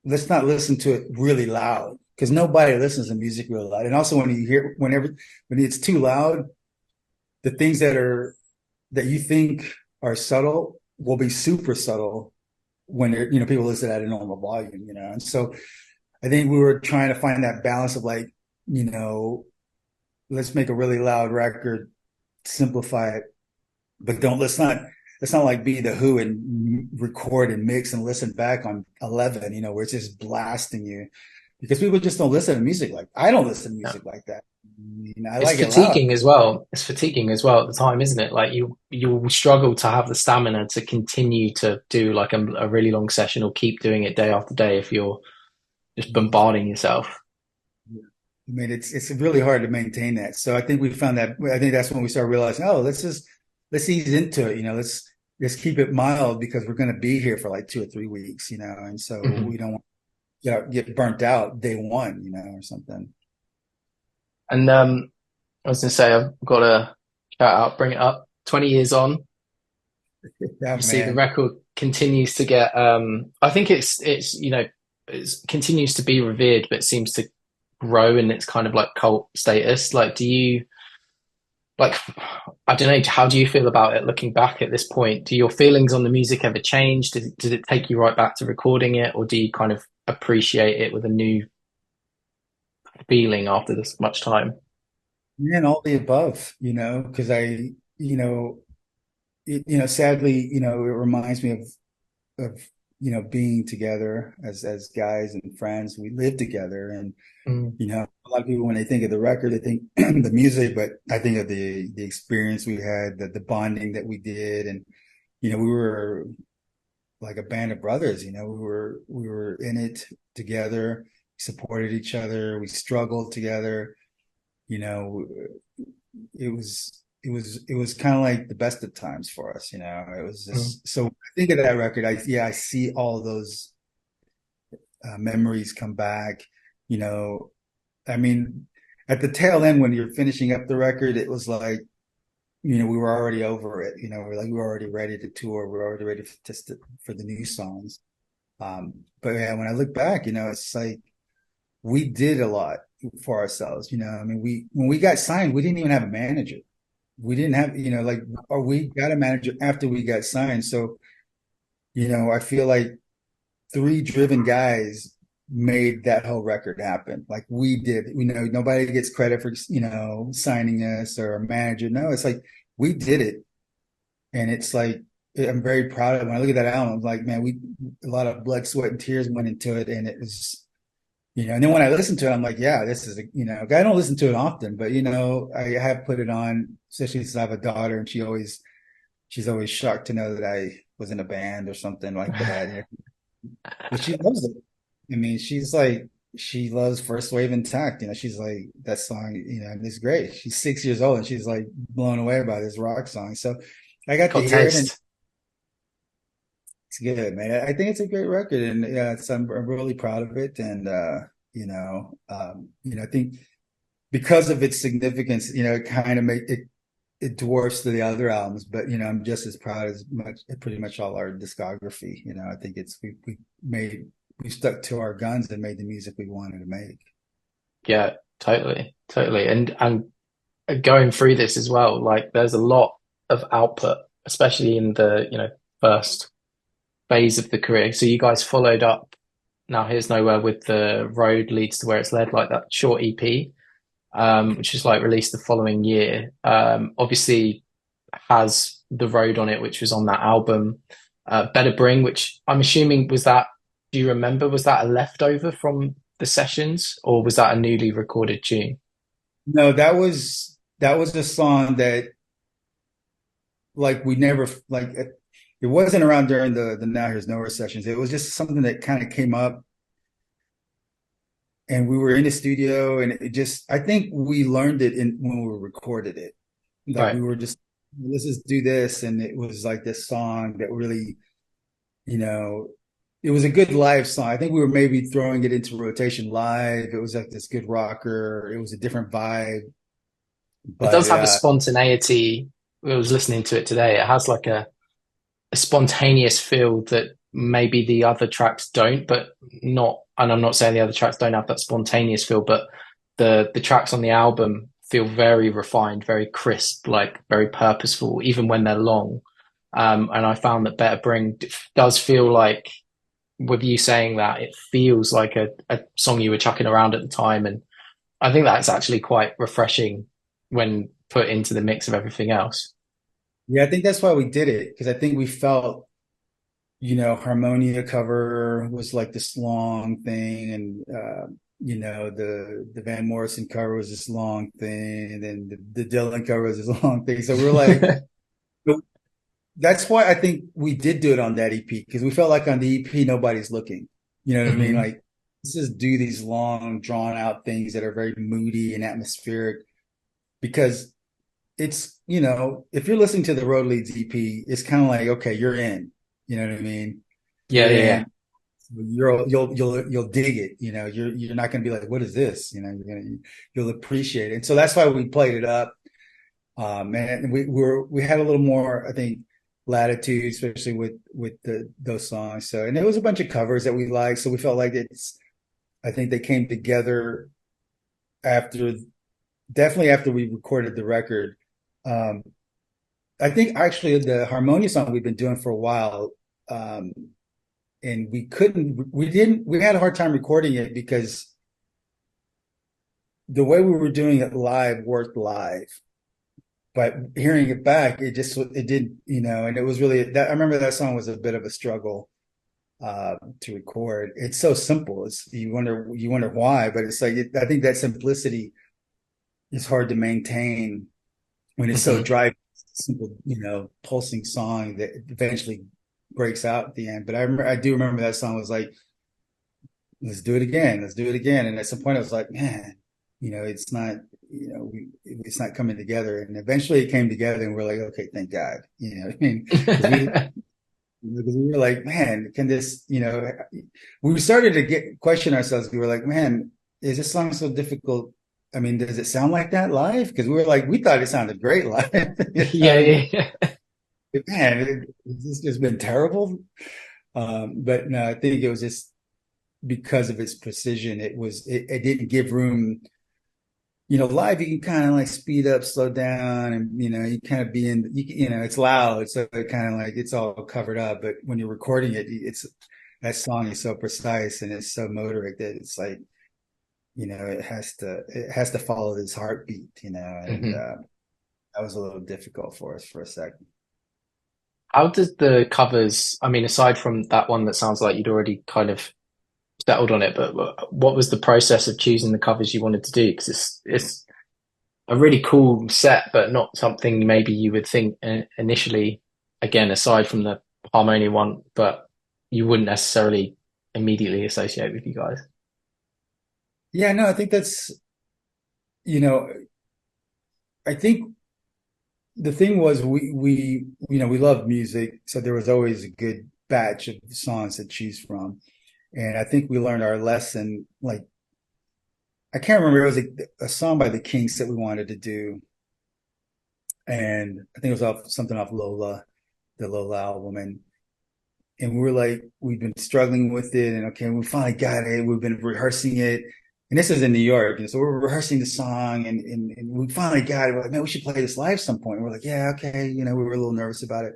B: not listen to it really loud because nobody listens to music real loud. And also when it's too loud, the things that you think are subtle will be super subtle when people listen at a normal volume. And so I think we were trying to find that balance of like, let's make a really loud record, simplify it, but let's not like be the Who and record and mix and listen back on 11, where it's just blasting you because people just don't listen to music I don't listen to
A: Yeah.
B: music like that. I
A: It's
B: like it loud.
A: fatiguing as well. It's fatiguing as well at the time, isn't it? Like you struggle to have the stamina to continue to do like a really long session or keep doing it day after day if you're just bombarding yourself.
B: I mean, it's really hard to maintain that. So I think we found that. I think that's when we started realizing, oh, let's ease into it. Let's keep it mild because we're going to be here for like 2 or 3 weeks. And so
A: Mm-hmm.
B: we don't want to get burnt out day one, or something.
A: And I was gonna say I've got to shout out, bring it up. 20 years on,
B: Yeah,
A: obviously the
B: man.
A: record continues to get. I think it's continues to be revered, but seems to grow in its kind of like cult status. Like, do you like? I don't know. How do you feel about it looking back at this point? Do your feelings on the music ever change? Did it take you right back to recording it, or do you kind of appreciate it with a new feeling after this much time?
B: And all the above, because sadly, it reminds me being together as guys and friends. We live together, and
A: Mm.
B: a lot of people when they think of the record, they think the music, but I think of the experience we had, the bonding that we did, and we were like a band of brothers. We were in it together, supported each other, we struggled together. You know, it was kind of like the best of times for us. It was
A: Mm.
B: just so. I think of that record. I see all those memories come back. You know, I mean, at the tail end when you're finishing up the record, it was like we were already over it. We were already ready to tour. We were already ready for the new songs. But yeah, when I look back, it's like we did a lot for ourselves. I mean, when we got signed, we didn't even have a manager. We didn't have, or we got a manager after we got signed. So, I feel like three driven guys made that whole record happen. Like we did, nobody gets credit for, signing us or a manager. No, it's like we did it. And it's like, I'm very proud of it. When I look at that album, I'm like, man, a lot of blood, sweat, and tears went into it. And it was, and then when I listen to it, I'm like, yeah, this is, I don't listen to it often, but, I have put it on, especially since I have a daughter and she's always shocked to know that I was in a band or something like that. But she loves it. I mean, she loves First Wave Intact. She's like, that song, is great. She's 6 years old and she's like blown away by this rock song. So I got to
A: Got
B: hear it and
A: taste.
B: it's good, man. I think it's a great record and yeah, I'm really proud of it. And, I think because of its significance, it kind of it dwarfs the other albums, but I'm just as proud as pretty much all our discography. I think we stuck to our guns and made the music we wanted to make.
A: Yeah, totally, totally. And going through this as well, like there's a lot of output, especially in the, first phase of the career. So you guys followed up Now Here's Nowhere with The Road Leads to Where It's Led, like that short EP, which is like released the following year. Obviously has The Road on it, which was on that album. Better Bring, which I'm assuming do you remember, was that a leftover from the sessions or was that a newly recorded tune?
B: No, that was a song that like we never like it wasn't around during the Now Here's Nowhere sessions. It was just something that kind of came up and we were in the studio and it just I think we learned it when we recorded it. Like
A: Right.
B: we were just let's just do this and it was like this song that really, you know, it was a good live song. I think we were maybe throwing it into rotation live. It was like this good rocker. It was a different vibe,
A: It
B: but
A: does have a spontaneity. I was listening to it today. It has like a spontaneous feel that maybe the other tracks don't, but not, and I'm not saying the other tracks don't have that spontaneous feel, but the tracks on the album feel very refined, very crisp, like very purposeful, even when they're long. And I found that Better Bring does feel like, with you saying that, it feels like a song you were chucking around at the time. And I think that's actually quite refreshing when put into the mix of everything else.
B: yeah, I think that's why we did it because I think we felt, Harmonia cover was like this long thing, and the Van Morrison cover was this long thing, and then the Dylan cover was this long thing. So we're like, that's why I think we did do it on that EP because we felt like on the EP nobody's looking. You know what I mean?
A: Hmm.
B: Like let's just do these long, drawn out things that are very moody and atmospheric because it's if you're listening to the Road Leads EP, it's kind of like okay, you're in. You know what I mean?
A: Yeah,
B: You're
A: yeah, yeah.
B: in. You'll dig it. You're not going to be like, what is this? You'll appreciate it. And so that's why we played it up. And we had a little more, I think, latitude, especially with those songs. So and there was a bunch of covers that we liked. So we felt like I think they came together after definitely after we recorded the record. Um, I think actually the harmonia song we've been doing for a while, and we had a hard time recording it because the way we were doing it live worked live, but hearing it back, it did, and it was really that I remember that song was a bit of a struggle to record. It's so simple. You wonder why, but it's like I think that simplicity is hard to maintain when it's so
A: Hmm.
B: dry, simple, pulsing song that eventually breaks out at the end. But I do remember that song was like, let's do it again, let's do it again. And at some point, I was like, man, it's not, it's not coming together. And eventually, it came together, and we're like, okay, thank God, what I mean, because we were like, man, can this, we started to question ourselves. We were like, man, is this song so difficult? I mean, does it sound like that live? Because we were like, we thought it sounded great live.
A: Yeah, yeah, yeah.
B: Man, it's just been terrible. But no, I think it was just because of its precision. It didn't give room. Live you can kind of like speed up, slow down, and you kind of be in. It's loud, so it kind of like it's all covered up. But when you're recording it, that song is so precise and it's so motoric that it's like, it has to follow this heartbeat, and
A: Hmm.
B: that was a little difficult for us for a second.
A: How does the covers, I mean, aside from that one that sounds like you'd already kind of settled on it, but what was the process of choosing the covers you wanted to do? Because it's a really cool set, but not something maybe you would think initially, again, aside from the Harmonia one, but you wouldn't necessarily immediately associate with you guys.
B: Yeah, no, I think you know, I think the thing was we loved music, so there was always a good batch of songs to choose from. And I think we learned our lesson. Like, I can't remember, it was a song by the Kinks that we wanted to do. And I think it was something off Lola, the Lola album. And we were like, we've been struggling with it. And okay, we finally got it. We've been rehearsing it. And this is in New York. And so we're rehearsing the song and we finally got it. We're like, man, we should play this live some point. And we're like, yeah, okay. We were a little nervous about it.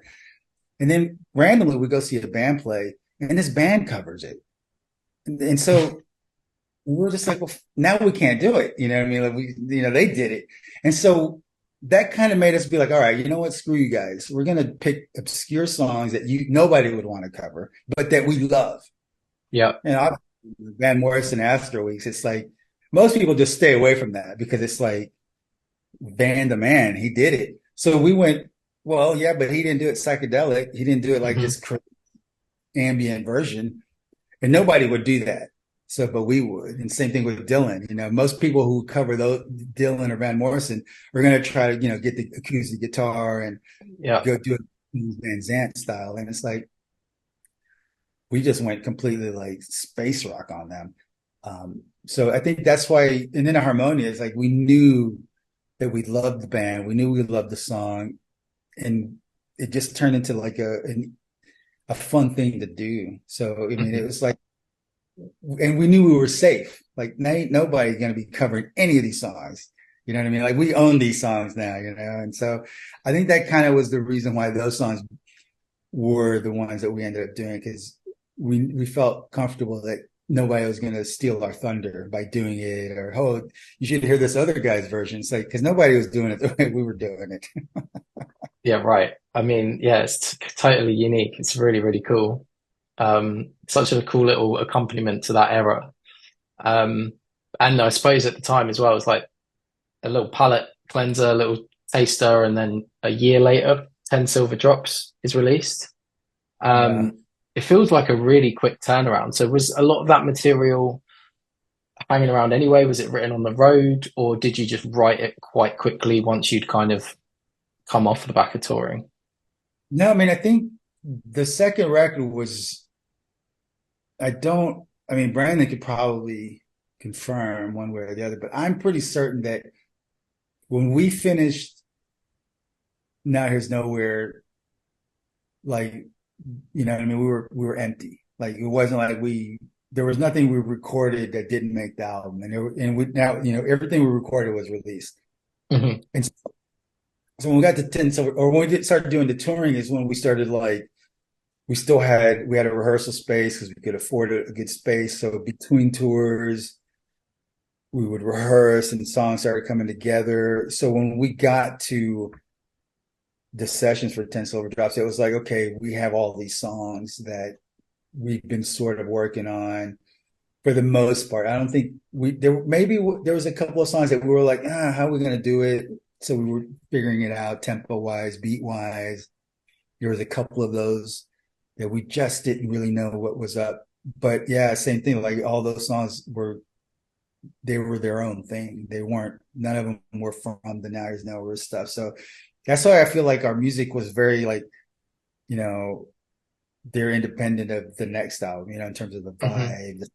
B: And then randomly we go see a band play and this band covers it. And so we're just like, well, now we can't do it. You know what I mean? Like they did it. And so that kind of made us be like, all right, you know what? Screw you guys. We're going to pick obscure songs that nobody would want to cover, but that we love.
A: Yeah.
B: And obviously, Van Morrison Astro Weeks, it's like most people just stay away from that because it's like Van the man, he did it. So we went, well, yeah, but he didn't do it psychedelic. He didn't do it like
A: Hmm.
B: this ambient version. And nobody would do that. So, but we would. And same thing with Dylan. Most people who cover those Dylan or Van Morrison are going to try to, get the acoustic guitar and
A: Yeah.
B: go do it Van Zant style. And it's like we just went completely like space rock on them. So I think that's why. And then the Harmonia is like we knew that we loved the band. We knew we loved the song, and it just turned into like a fun thing to do. So I mean, it
A: Hmm.
B: was like. And we knew we were safe. Like, ain't nobody going to be covering any of these songs. You know what I mean? Like, we own these songs now, And so I think that kind of was the reason why those songs were the ones that we ended up doing because we felt comfortable that nobody was going to steal our thunder by doing it or, oh, you should hear this other guy's version. It's like, because nobody was doing it the way we were doing it.
A: Yeah, right. I mean, yeah, it's totally unique. It's really, really cool. Such a cool little accompaniment to that era. Um, and I suppose at the time as well, it's like a little palate cleanser, a little taster, and then a year later, 10 Silver Drops is released.
B: Yeah.
A: Um, it feels like a really quick turnaround. So was a lot of that material hanging around anyway? Was it written on the road, or did you just write it quite quickly once you'd kind of come off the back of touring?
B: No, I mean, I think the second record was I mean, Brandon could probably confirm one way or the other, but I'm pretty certain that when we finished Now Here's Nowhere, like, what I mean? We were empty. Like, it wasn't like there was nothing we recorded that didn't make the album. And we now, everything we recorded was released.
A: Hmm.
B: And so when we got to 10, or when we started doing the touring is when we started like, we had a rehearsal space because we could afford a good space. So between tours, we would rehearse and songs started coming together. So when we got to the sessions for 10 Silver Drops, it was like, okay, we have all these songs that we've been sort of working on for the most part. I don't think there was a couple of songs that we were like, how are we going to do it? So we were figuring it out tempo wise, beat wise. There was a couple of those that we just didn't really know what was up. But yeah, same thing. Like all those songs they were their own thing. None of them were from the Now There's Nowhere stuff. So that's why I feel like our music was very like, you know, they're independent of the next album, in terms of the
A: Hmm.
B: vibe, the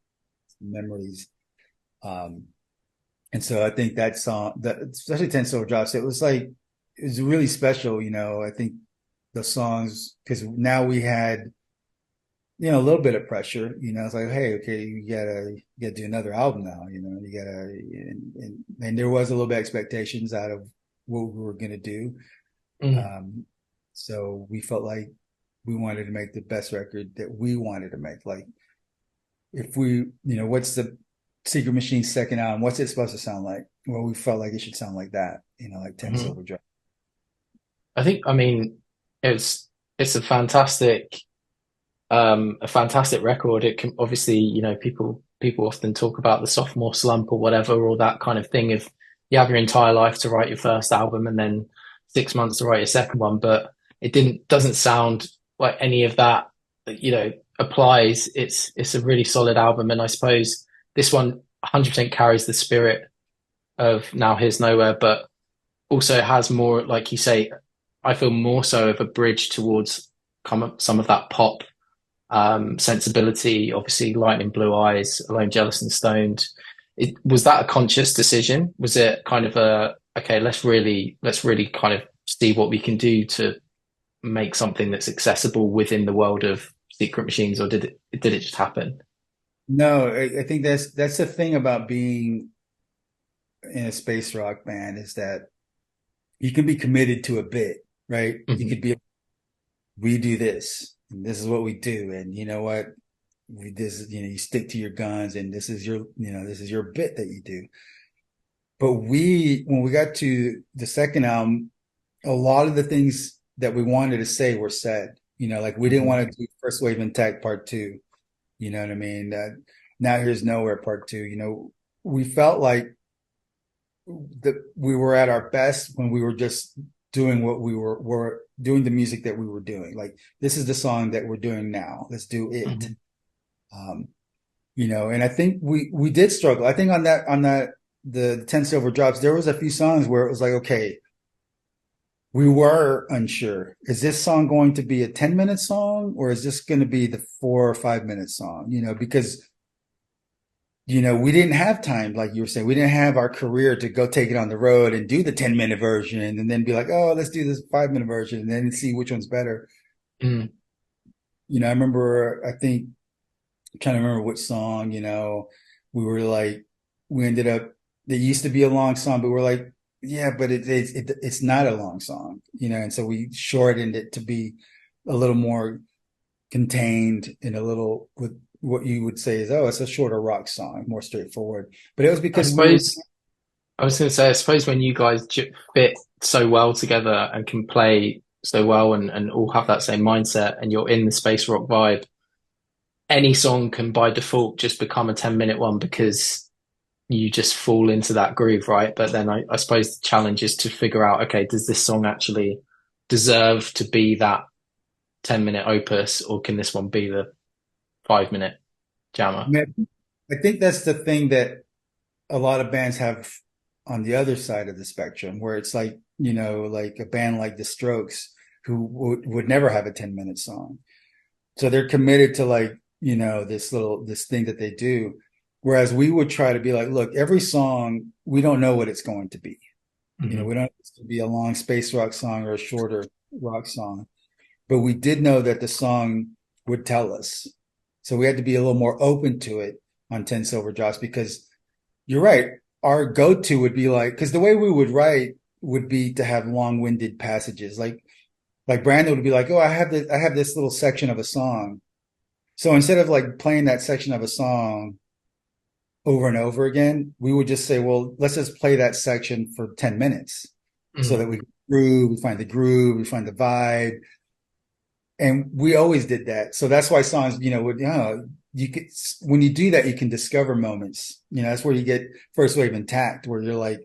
B: memories. Um, and so I think that song, that especially 10 Silver Drops, it was really special, I think the songs, because now we had, a little bit of pressure, it's like, hey, okay, you gotta do another album now, you gotta, and there was a little bit of expectations out of what we were gonna do.
A: Mm.
B: Um, so we felt like we wanted to make the best record that we wanted to make. Like if we, what's the Secret Machine's second album? What's it supposed to sound like? Well, we felt like it should sound like that, like 10
A: Mhm.
B: Silver Drum.
A: I mean, it's it's a fantastic record. It can obviously, people often talk about the sophomore slump or whatever, or that kind of thing of you have your entire life to write your first album and then 6 months to write your second one, but it doesn't sound like any of that, applies. It's a really solid album, and I suppose this one 100% carries the spirit of Now Here's Nowhere, but also has more, like you say, I feel more so of a bridge towards some of that pop sensibility. Obviously, Lightning Blue Eyes, Alone, Jealous and Stoned. Was that a conscious decision? Was it kind of a okay? Let's really kind of see what we can do to make something that's accessible within the world of Secret Machines, or did it just happen?
B: No, I think that's the thing about being in a space rock band is that you can be committed to a bit, right? You
A: Hmm.
B: could be, we do this, and this is what we do, and you know what? You stick to your guns, and this is your bit that you do. But when we got to the second album, a lot of the things that we wanted to say were said. Like we didn't
A: Hmm.
B: want to do First Wave Intact Part Two. You know what I mean? Now Here's Nowhere Part Two. We felt like that we were at our best when we were just doing what were doing the music that we were doing. Like this is the song that we're doing now. Let's do it.
A: Hmm.
B: Um, and I think we did struggle. I think on that the 10 Silver Drops, there was a few songs where it was like, okay, we were unsure. Is this song going to be a 10-minute song or is this going to be the 4 or 5 minute song? Because we didn't have time, like you were saying, we didn't have our career to go take it on the road and do the 10-minute version and then be like, oh, let's do this 5 minute version and then see which one's better.
A: Mm.
B: I remember, I think, I'm trying to remember which song, we were like, we ended up, it used to be a long song, but we're like, yeah, but it's not a long song, and so we shortened it to be a little more contained in a little with what you would say is, oh, it's a shorter rock song, more straightforward. But it was
A: I
B: because we were,
A: suppose I was going to say, I suppose when you guys fit so well together and can play so well and all have that same mindset and you're in the space rock vibe, any song can by default just become a 10-minute one because you just fall into that groove, right? But then I suppose the challenge is to figure out, okay, does this song actually deserve to be that 10-minute opus, or can this one be the 5-minute
B: I
A: jammer?
B: mean, I think that's the thing that a lot of bands have on the other side of the spectrum, where it's like, like a band like The Strokes who would never have a 10-minute song. So they're committed to like, this thing that they do. Whereas we would try to be like, look, every song, we don't know what it's going to be. We
A: Hmm.
B: don't know if it's going to be a long space rock song or a shorter rock song. But we did know that the song would tell us. So we had to be a little more open to it on 10 Silver Drops because you're right. Our go-to would be like, because the way we would write would be to have long-winded passages. Like Brandon would be like, oh, I have this little section of a song. So instead of like playing that section of a song over and over again, we would just say, well, let's just play that section for 10 minutes so that
A: Mm.
B: we find the groove, we find the vibe. And we always did that. So that's why songs, you could, when you do that, you can discover moments. That's where you get First Wave Intact, where you're like,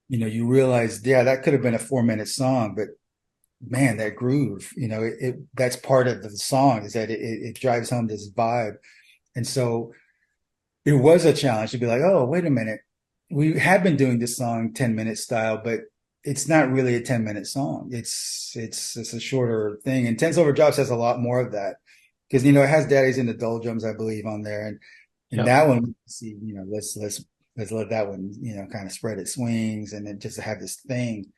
B: you realize, yeah, that could have been a 4 minute song, but man, that groove, that's part of the song is that it drives home this vibe. And so it was a challenge to be like, oh, wait a minute. We have been doing this song 10-minute style, but it's not really a 10-minute song. It's a shorter thing. And 10 Silver Drops has a lot more of that. Because it has Daddies in the Doldrums, I believe, on there. And
A: Yep.
B: that one, see, let's let that one, kind of spread its wings and then just have this thing.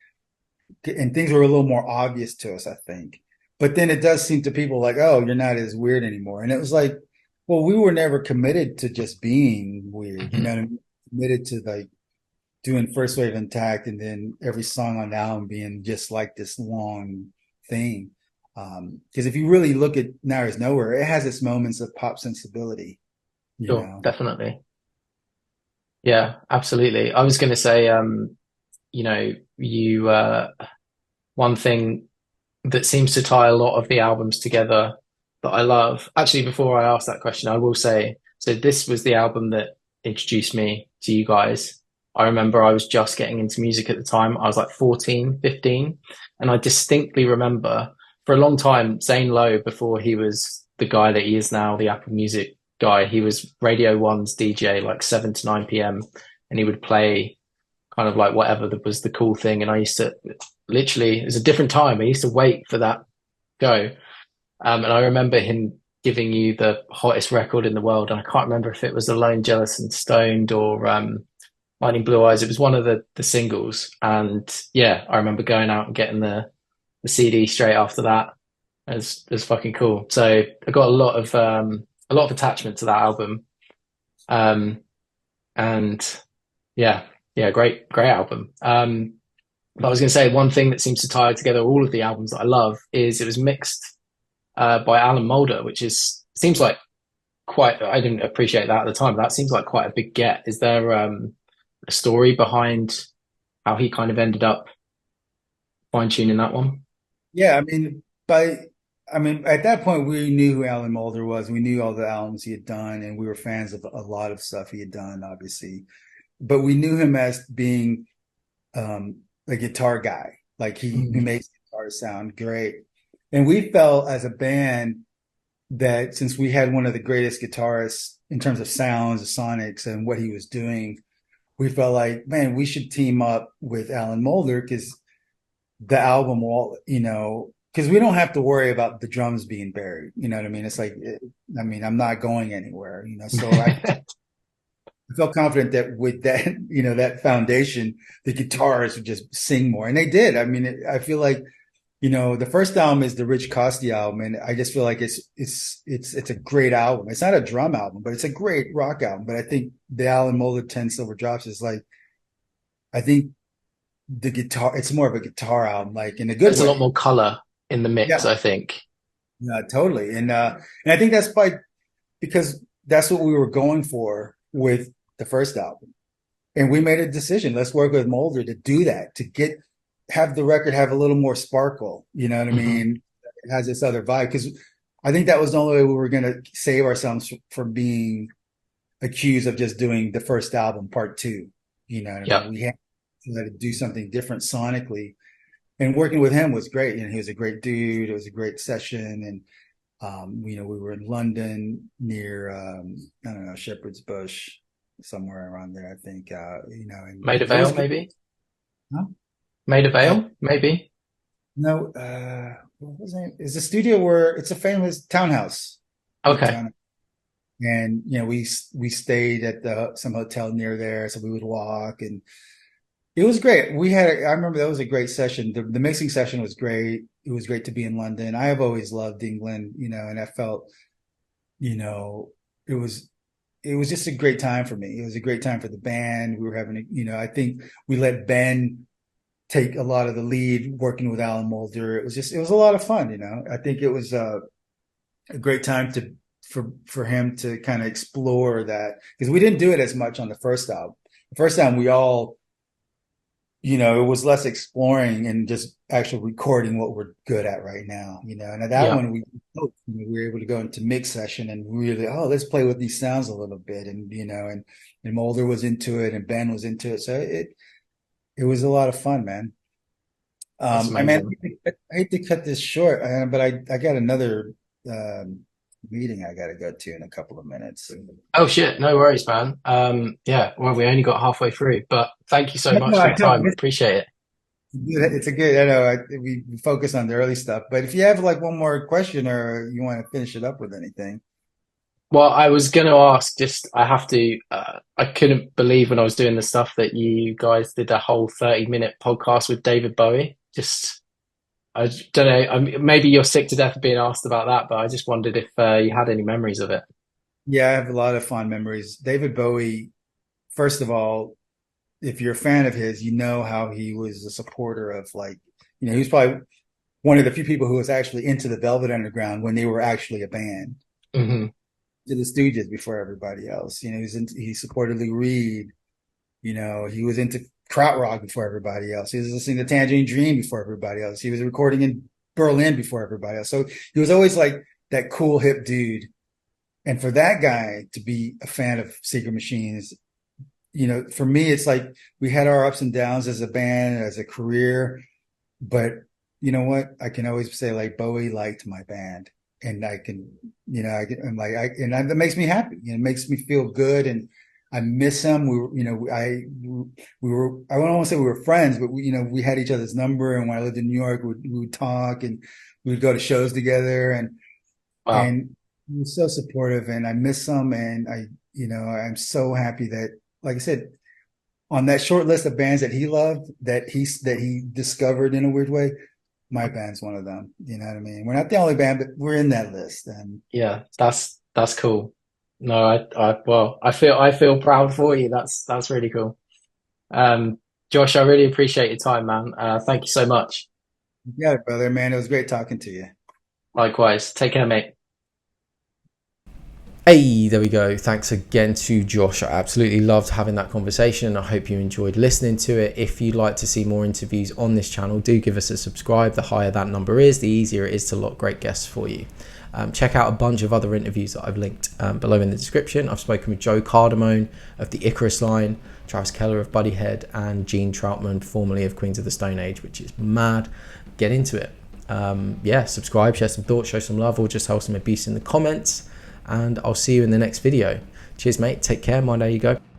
B: And things were a little more obvious to us, I think. But then it does seem to people like, oh, you're not as weird anymore. And it was like, well, we were never committed to just being weird,
A: Hmm.
B: what I mean? Committed to like doing First Wave Intact and then every song on the album being just like this long thing. Because if you really look at Now Is Nowhere, it has its moments of pop sensibility. you
A: Sure,
B: know.
A: definitely. Yeah, absolutely. I was going to say, you know, you one thing that seems to tie a lot of the albums together that I love. Actually, before I ask that question, I will say, so this was the album that introduced me to you guys. I remember I was just getting into music at the time. I was like 14, 15, and I distinctly remember for a long time, Zane Lowe, before he was the guy that he is now, the Apple Music guy, he was Radio 1's DJ, like 7 to 9 p.m. And he would play kind of like whatever that was the cool thing. And I used to literally, it was a different time. I used to wait for that go. And I remember him giving you the hottest record in the world. And I can't remember if it was Alone, Jealous and Stoned or Lightning Blue Eyes. It was one of the singles. And yeah, I remember going out and getting the CD straight after that. It was fucking cool. So I got a lot of attachment to that album. Um, and yeah, yeah, great album. But I was going to say one thing that seems to tie together all of the albums that I love is it was mixed by Alan Moulder, which is seems like quite. I didn't appreciate that at the time, but that seems like quite a big get. Is there a story behind how he kind of ended up fine tuning that one?
B: Yeah, I mean, at that point, we knew who Alan Moulder was. We knew all the albums he had done, and we were fans of a lot of stuff he had done, obviously. But we knew him as being a guitar guy. Like he
A: Mm.
B: makes guitar sound great. And we felt as a band that since we had one of the greatest guitarists in terms of sounds, sonics, and what he was doing, we felt like, man, we should team up with Alan Moulder because the album will, because we don't have to worry about the drums being buried. You know what I mean? It's like, I mean, I'm not going anywhere, so I felt confident that with that, that foundation, the guitarists would just sing more. And they did. I mean, I feel like, the first album is the Rich Costi album, and I just feel like it's a great album. It's not a drum album, but it's a great rock album. But I think the Alan Moulder 10 Silver Drops is like, I think the guitar, it's more of a guitar album, like in a good
A: There's a lot
B: way.
A: more color in the mix,
B: Yeah,
A: I think.
B: yeah, totally. And I think that's because that's what we were going for with the first album. And we made a decision. Let's work with Mulder to do that, to have the record have a little more sparkle. You know what I
A: Hmm.
B: mean? It has this other vibe because I think that was the only way we were going to save ourselves from being accused of just doing the first album, part two. You know what I mean?
A: Yep.
B: We had to do something different sonically. And working with him was great. He was a great dude. It was a great session. And, we were in London near, I don't know, Shepherd's Bush, somewhere around there, I think,
A: Made
B: and
A: of
B: it was
A: Vale,
B: good.
A: maybe.
B: Huh?
A: Made of
B: Uh,
A: Vale, maybe.
B: no, what was it? It's a studio where it's a famous townhouse, big
A: Okay.
B: town. And, we stayed at some hotel near there. So we would walk and it was great. I remember that was a great session. The mixing session was great. It was great to be in London. I have always loved England, and I felt, you know, it was it was just a great time for me. It was a great time for the band. We were having, I think we let Ben take a lot of the lead working with Alan Moulder. It was a lot of fun. I think it was a great time for him to kind of explore that because we didn't do it as much on the first album. The first time we all, it was less exploring and just actually recording what we're good at right now, and at that
A: Yeah.
B: one we were able to go into mix session and really, let's play with these sounds a little bit. And, and Mulder was into it and Ben was into it. So it was a lot of fun, man.
A: That's
B: I mean,
A: amazing.
B: I hate to cut this short, but I got another meeting I got to go to in a couple of minutes.
A: Oh shit, no worries, man. Yeah, well, we only got halfway through, but thank you so
B: No,
A: much for
B: I
A: your
B: know.
A: time. Appreciate it.
B: It's a good, I know we focus on the early stuff, but if you have like one more question or you want to finish it up with anything.
A: Well, I was going to ask, just I have to, I couldn't believe when I was doing the stuff that you guys did a whole 30-minute podcast with David Bowie. Just, I don't know, maybe you're sick to death of being asked about that, but I just wondered if you had any memories of it.
B: Yeah, I have a lot of fond memories. David Bowie, first of all, if you're a fan of his, you know how he was a supporter of like, he was probably one of the few people who was actually into the Velvet Underground when they were actually a band.
A: Hmm.
B: to the Stooges before everybody else. You know, he supported Lou Reed. You know, he was into krautrock before everybody else. He was listening to Tangerine Dream before everybody else. He was recording in Berlin before everybody else. So he was always like that cool hip dude. And for that guy to be a fan of Secret Machines, you know, for me, it's like we had our ups and downs as a band, as a career. But you know what? I can always say like Bowie liked my band, and I can, you know, that makes me happy. You know, it makes me feel good, and I miss him. We were, you know, we were. I don't want to say we were friends, but we, you know, we had each other's number. And when I lived in New York, we would talk, and we would go to shows together,
A: Wow.
B: and he was so supportive. And I miss him, and you know, I'm so happy that, like I said, on that short list of bands that he loved, that he discovered in a weird way, my band's one of them. You know what I mean? We're not the only band, but we're in that list. And
A: Yeah, that's cool. No, well, I feel proud for you. That's really cool. Um, Josh, I really appreciate your time, man. Thank you so much.
B: yeah, brother, man, it was great talking to you.
A: Likewise. Take care, mate. Hey, there we go. Thanks again to Josh. I absolutely loved having that conversation. I hope you enjoyed listening to it. If you'd like to see more interviews on this channel, do give us a subscribe. The higher that number is, the easier it is to lock great guests for you. Check out a bunch of other interviews that I've linked below in the description. I've spoken with Joe Cardamone of the Icarus line, Travis Keller of Buddyhead, and Gene Troutman, formerly of Queens of the Stone Age, which is mad. Get into it. Yeah, subscribe, share some thoughts, show some love, or just hold some abuse in the comments. And I'll see you in the next video. Cheers, mate. Take care. Mind how you go.